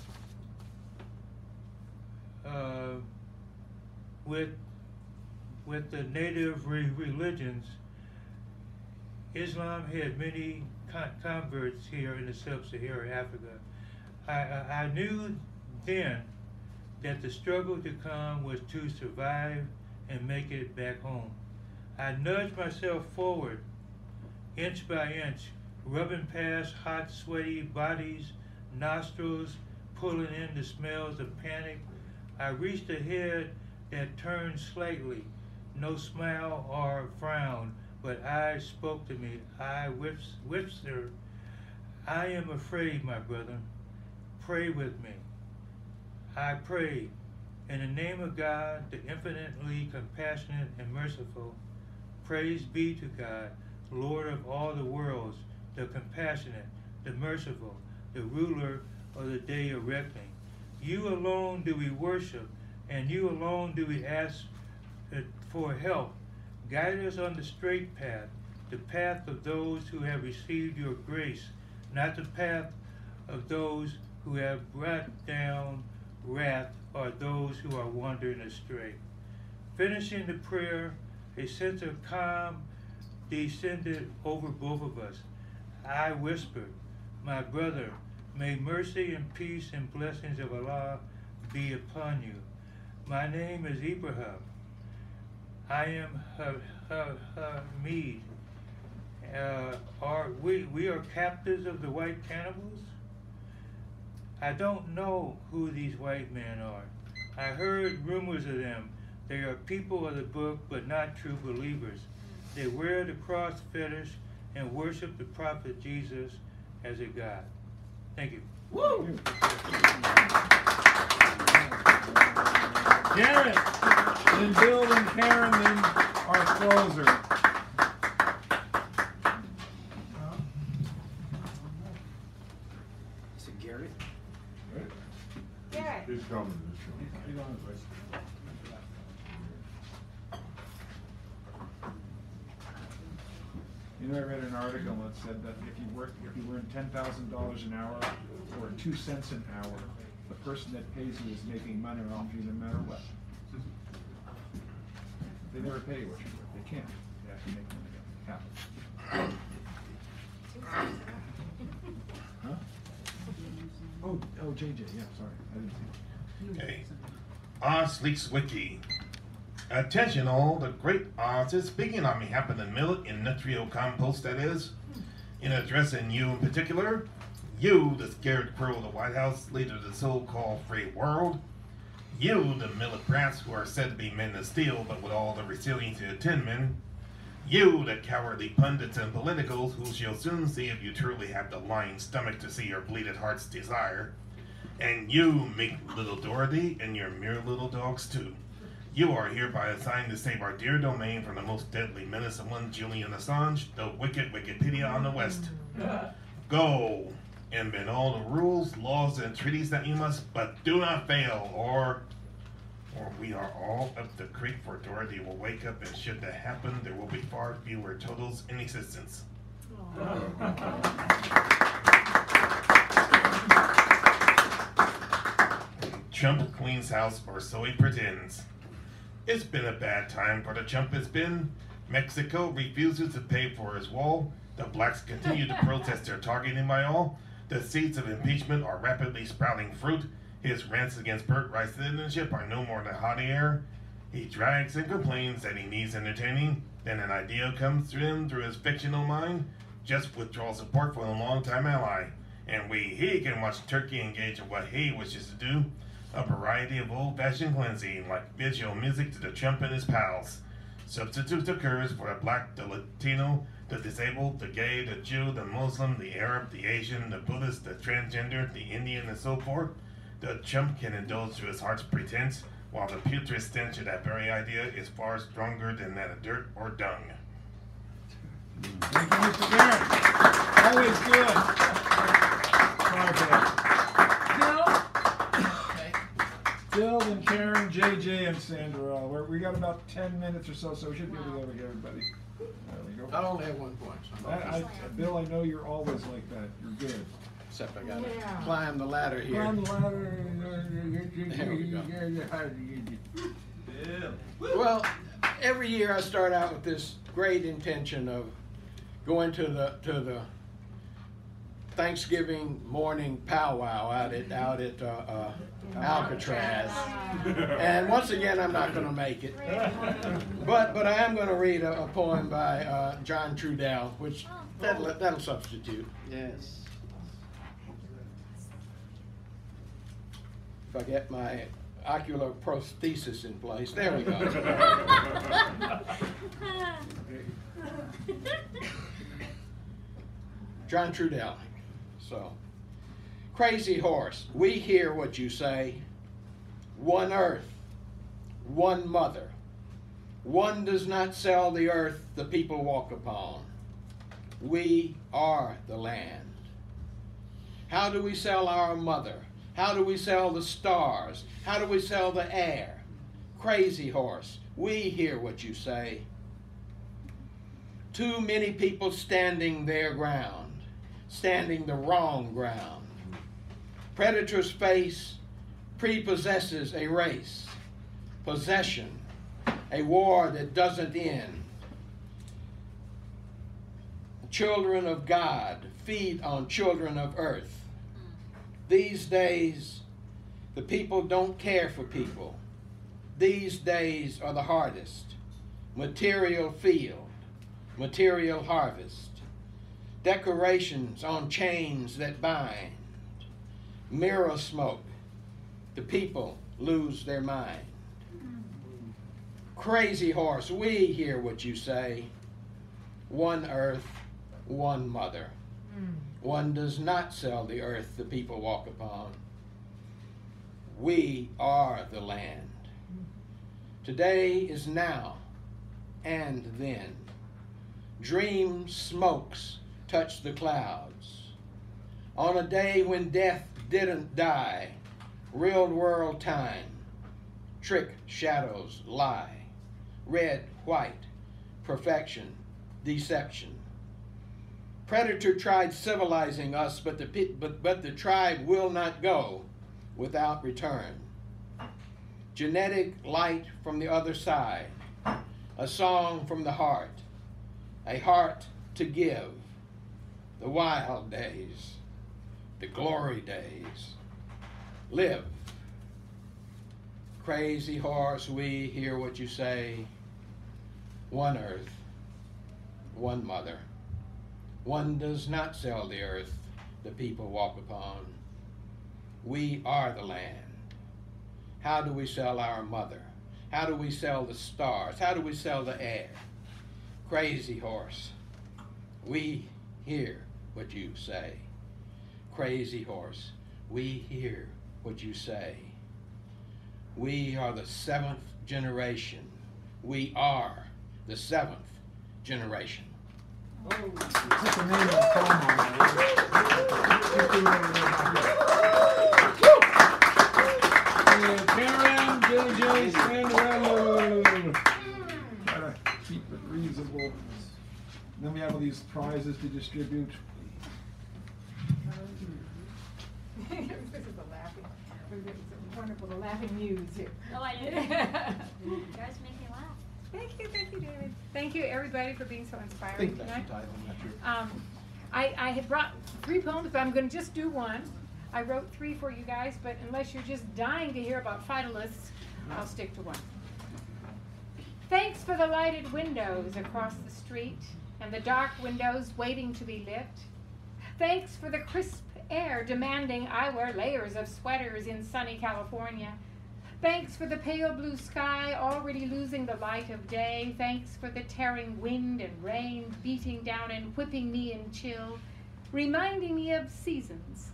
S17: with the native religions. Islam had many converts here in the sub-Saharan Africa. I knew then that the struggle to come was to survive and make it back home. I nudged myself forward, inch by inch, rubbing past hot, sweaty bodies, nostrils pulling in the smells of panic. I reached a head that turned slightly, no smile or frown, but eyes spoke to me. I whispered, "I am afraid, my brother. Pray with me." I prayed. In the name of God, the infinitely compassionate and merciful, praise be to God, Lord of all the worlds, the compassionate, the merciful, the ruler of the day of reckoning. You alone do we worship, and you alone do we ask for help. Guide us on the straight path, the path of those who have received your grace, not the path of those who have brought down wrath or those who are wandering astray. Finishing the prayer, a sense of calm descended over both of us. I whispered, "My brother, may mercy and peace and blessings of Allah be upon you. My name is Ibrahim. I am Hamid. We are captives of the white cannibals? I don't know who these white men are. I heard rumors of them. They are people of the book, but not true believers. They wear the cross fetish and worship the prophet Jesus as a god." Thank you.
S1: Woo! Garrett, then Bill and Karen, then our closer.
S5: Is it Garrett?
S7: Garrett.
S11: He's coming.
S1: You know, I read an article that said that if you earn $10,000 an hour or 2 cents an hour, the person that pays you is making money off you no matter what. They never pay you what you're worth. They can't. They have to make money. How? Huh? Oh, JJ. Yeah, sorry. I didn't see it.
S15: Okay. Sleeks Wiki. Attention all, the great Oz is speaking on behalf of the millet and nutrio compost, that is, in addressing you in particular, you, the scared crow of the White House, leader of the so-called free world, you, the millet brats who are said to be men of steel, but with all the resiliency of tin men, you, the cowardly pundits and politicals who shall soon see if you truly have the lying stomach to see your bleeded heart's desire, and you, meek little Dorothy, and your mere little dogs too. You are hereby assigned to save our dear domain from the most deadly menace of one Julian Assange, the wicked Wikipedia on the West. Go and bend all the rules, laws, and treaties that you must, but do not fail, or we are all up the creek, for Dorothy will wake up, and should that happen, there will be far fewer totals in existence. Trump cleans house, or so he pretends. It's been a bad time for the chump, it's been. Mexico refuses to pay for his wall. The blacks continue to protest their targeting by all. The seeds of impeachment are rapidly sprouting fruit. His rants against birthright citizenship are no more than hot air. He drags and complains that he needs entertaining. Then an idea comes to him through his fictional mind. Just withdraw support from a longtime ally. And he can watch Turkey engage in what he wishes to do. A variety of old-fashioned cleansing, like visual music to the Trump and his pals. Substitute occurs for the black, the Latino, the disabled, the gay, the Jew, the Muslim, the Arab, the Asian, the Buddhist, the transgender, the Indian, and so forth. The chump can indulge to his heart's pretense, while the putrid stench of that very idea is far stronger than that of dirt or dung.
S1: Thank you, Mr. Garrett. Always good. Sorry for that. Phil, then Karen, JJ, and Sandra. We got about 10 minutes or so, we should be able to get everybody. There we go.
S18: I only have 1 point. So
S1: Bill, I know you're always like that. You're good.
S18: Except I gotta climb the ladder here.
S1: Climb the ladder.
S18: There we go.
S1: Bill.
S18: Well, every year I start out with this great intention of going to the Thanksgiving morning powwow out at Alcatraz. And once again, I'm not going to make it. But I am going to read a poem by John Trudell, which that'll substitute.
S12: Yes.
S18: If I get my ocular prosthesis in place. There we go. John Trudell. So, crazy horse, we hear what you say. One earth, one mother. One does not sell the earth the people walk upon. We are the land. How do we sell our mother? How do we sell the stars? How do we sell the air? Crazy horse, we hear what you say. Too many people standing their ground, standing the wrong ground. Predator's face prepossesses a race, possession, a war that doesn't end. Children of God feed on children of earth. These days, the people don't care for people. These days are the hardest. Material field, material harvest. Decorations on chains that bind. Mirror smoke. The people lose their mind. Crazy horse, we hear what you say. One earth, one mother. One does not sell the earth the people walk upon. We are the land. Today is now and then. Dream smokes touch the clouds. On a day when death didn't die, real world time, trick shadows lie. Red, white, perfection, deception. Predator tried civilizing us, but the tribe will not go without return. Genetic light from the other side, a song from the heart, a heart to give, the wild days, the glory days. Live. Crazy horse, we hear what you say. One earth, one mother. One does not sell the earth the people walk upon. We are the land. How do we sell our mother? How do we sell the stars? How do we sell the air? Crazy horse, we hear what you say. Crazy horse, we hear what you say. We are the 7th generation. We are the 7th generation.
S1: Put the name of the poem on Karen, JJ, Sandra. Try to keep it reasonable. Then we have all these prizes to distribute.
S19: This is a laughing, it's wonderful, the laughing muse here.
S6: Oh, I did. You guys make me laugh.
S19: Thank you, David. Thank you, everybody, for being so
S12: I
S19: inspiring
S12: think that's
S19: tonight.
S12: the title, I'm not sure.
S19: I had brought 3 poems, but I'm going to just do one. I wrote 3 for you guys, but unless you're just dying to hear about phytalists, I'll stick to one. Thanks for the lighted windows across the street and the dark windows waiting to be lit. Thanks for the crisp air demanding I wear layers of sweaters in sunny California. Thanks for the pale blue sky already losing the light of day. Thanks for the tearing wind and rain beating down and whipping me in chill, reminding me of seasons.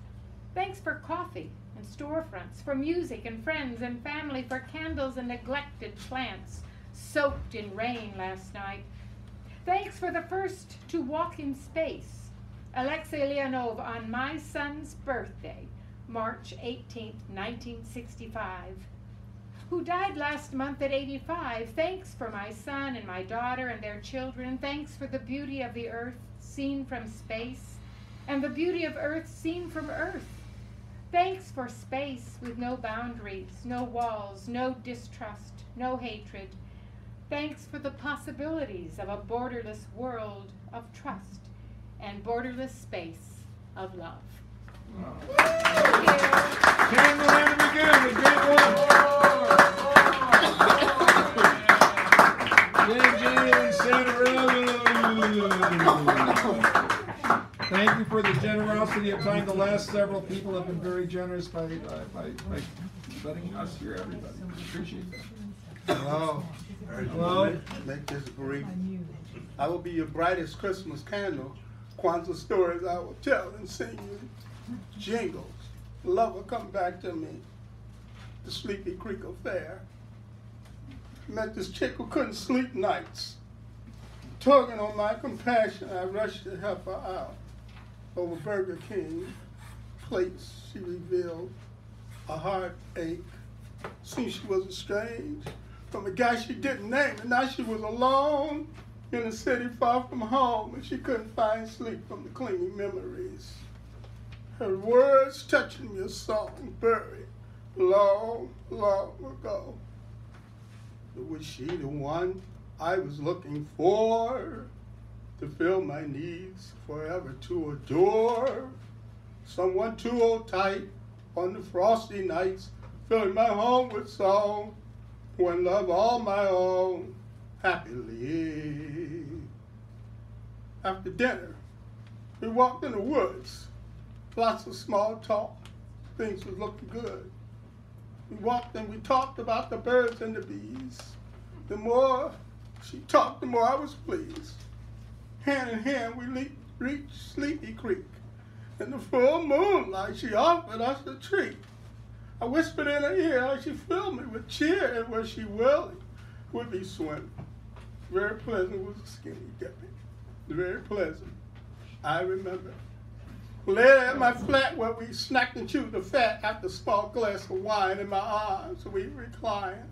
S19: Thanks for coffee and storefronts, for music and friends and family, for candles and neglected plants soaked in rain last night. Thanks for the first to walk in space, Alexei Leonov, on my son's birthday, March 18th, 1965, who died last month at 85. Thanks for my son and my daughter and their children. Thanks for the beauty of the earth seen from space and the beauty of earth seen from earth. Thanks for space with no boundaries, no walls, no distrust, no hatred. Thanks for the possibilities of a borderless world of trust and borderless space of love. Thank you.
S1: Can we let him again? The great one. JJ and Santa Rosa. Thank you for the generosity of time. The last several people have been very generous by letting us hear everybody. Appreciate that.
S20: Hello.
S1: Hello.
S20: Make this brief. I will be your brightest Christmas candle. Kwanzaa stories I will tell and sing you. Jingles. Love will come back to me. The Sleepy Creek affair. Met this chick who couldn't sleep nights. Tugging on my compassion, I rushed to help her out. Over Burger King plates, she revealed a heartache. Since she was estranged from a guy she didn't name, and now she was alone in a city far from home, and she couldn't find sleep from the clinging memories. Her words touching me, a song buried long, long ago. But was she the one I was looking for to fill my needs, forever to adore? Someone to hold tight on the frosty nights, filling my home with song, one love all my own, happily. After dinner, we walked in the woods, lots of small talk, things was looking good. We walked and we talked about the birds and the bees. The more she talked, the more I was pleased. Hand in hand, we reached Sleepy Creek. In the full moonlight, she offered us a treat. I whispered in her ear how she filled me with cheer, and where she willing would be swimming. Very pleasant was the skinny dipping. Very pleasant. I remember. Later at my flat where we snacked and chewed the fat after a small glass of wine in my arms, we reclined.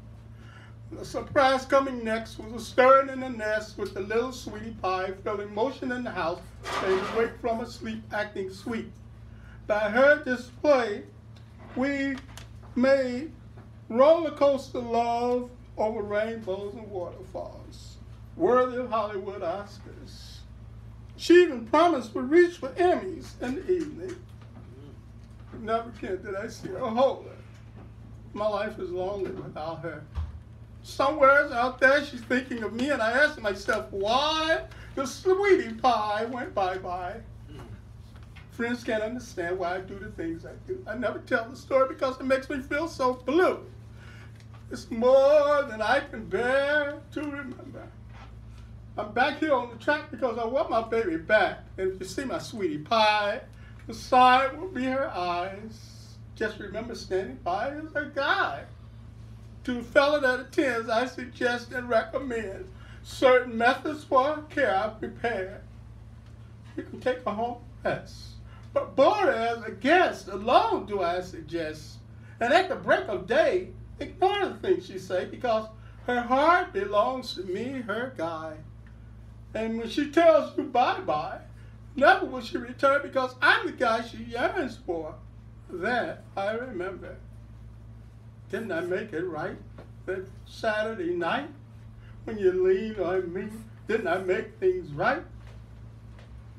S20: The surprise coming next was a stirring in the nest with the little sweetie pie feeling motion in the house, staying awake from her sleep, acting sweet. By her display, we made roller coaster love over rainbows and waterfalls, worthy of Hollywood Oscars. She even promised to reach for Emmys in the evening. Never again did I see her or hold her. My life is lonely without her. Somewhere out there she's thinking of me, and I asked myself why the sweetie pie went bye-bye. Friends can't understand why I do the things I do. I never tell the story because it makes me feel so blue. It's more than I can bear to remember. I'm back here on the track because I want my baby back. And if you see my sweetie pie, the sign will be her eyes. Just remember standing by as a guide. To the fella that attends, I suggest and recommend certain methods for care I prepare. You can take her home rest, but board her as a guest alone do I suggest. And at the break of day, ignore the things she say because her heart belongs to me, her guy. And when she tells you bye-bye, never will she return because I'm the guy she yearns for. That I remember. Didn't I make it right that Saturday night when you lean on me, didn't I make things right?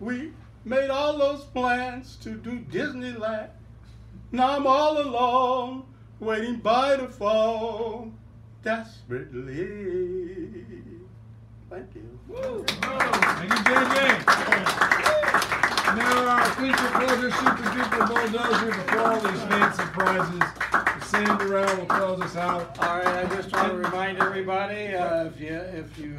S20: We made all those plans to do Disneyland. Now I'm all alone, waiting by the phone, desperately. Thank you.
S1: Thank you, JJ. Now our feature closer, Super Duper Bulldozer, before all these fancy prizes, Sam Burrell will close us out.
S4: All right, I just want to remind everybody, if you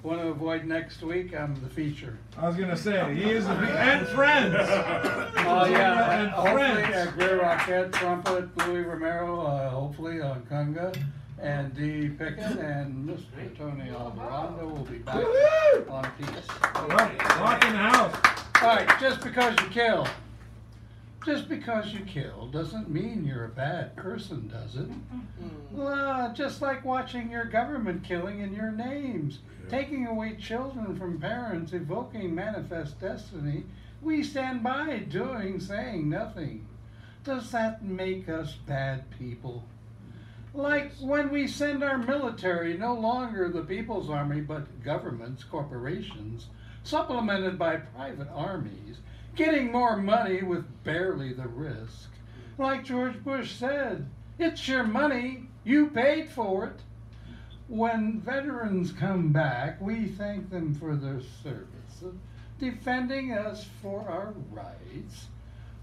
S4: want to avoid next week, I'm the feature.
S1: I was going to say, he is the and friends.
S4: Oh, yeah,
S1: and
S4: hopefully
S1: friends.
S4: Greer Rocket, trumpet, Louis Romero, hopefully on conga, and Dee Pickett, and Mr. Tony Alvarado will be back on keys.
S1: Rock in the house.
S4: All right, just because you kill doesn't mean you're a bad person, does it? Well, just like watching your government killing in your names, taking away children from parents, evoking manifest destiny, we stand by saying nothing. Does that make us bad people? Like when we send our military, no longer the People's Army, but governments, corporations, supplemented by private armies, getting more money with barely the risk. Like George Bush said, it's your money, you paid for it. When veterans come back, we thank them for their service, defending us for our rights.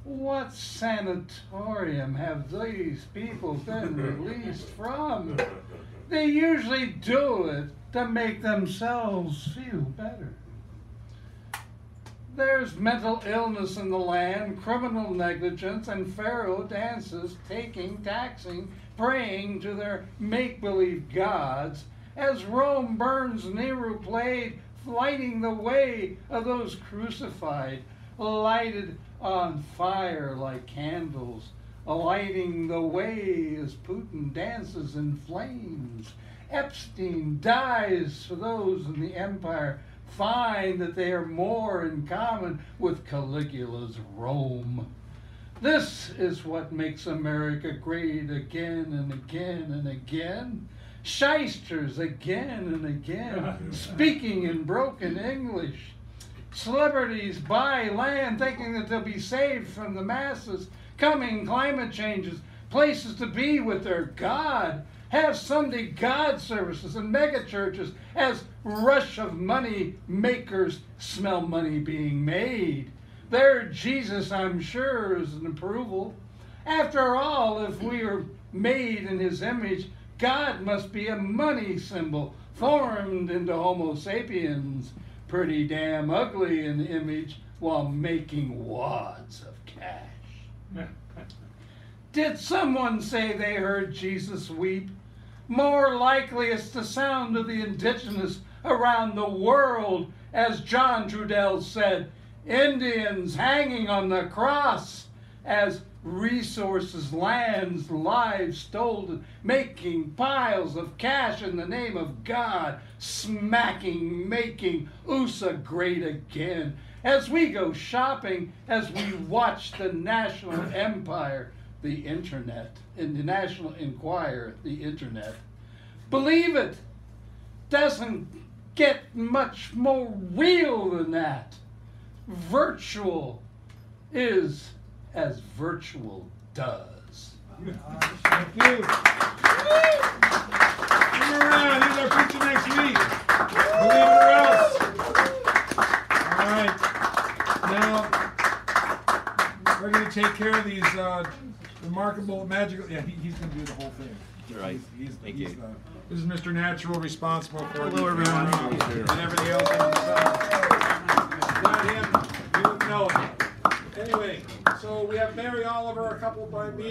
S4: What sanatorium have these people been released from? They usually do it to make themselves feel better. There's mental illness in the land, criminal negligence, and pharaoh dances, taxing, praying to their make-believe gods. As Rome burns, Nero played, lighting the way of those crucified, lighted on fire like candles, lighting the way as Putin dances in flames. Epstein dies for those in the empire find that they are more in common with Caligula's Rome. This is what makes America great again and again and again. Shysters again and again, speaking in broken English. Celebrities buy land thinking that they'll be saved from the masses, coming climate changes, places to be with their God, have Sunday God services and mega churches as rush of money makers smell money being made. Their Jesus, I'm sure, is an approval. After all, if we are made in his image, God must be a money symbol formed into Homo sapiens, pretty damn ugly in image while making wads of cash. Did someone say they heard Jesus weep? More likely it's the sound of the indigenous around the world, as John Trudell said, Indians hanging on the cross, as resources, lands, lives stolen, making piles of cash in the name of God, smacking, making USA great again. As we go shopping, as we watch the national empire, the internet, in the National Enquirer, the internet. Believe it, doesn't get much more real than that. Virtual is as virtual does.
S1: Thank you. Come around, he's our preacher next week. Believe it or else. All right. Now, we're going to take care of these remarkable, magical, yeah, he's going to do the whole thing.
S21: Right.
S1: Thank you. This is Mr. Natural, responsible for
S21: Hello, everyone.
S1: And everything else. Without him, you wouldn't know him. Anyway, so we have Mary Oliver, a couple by me.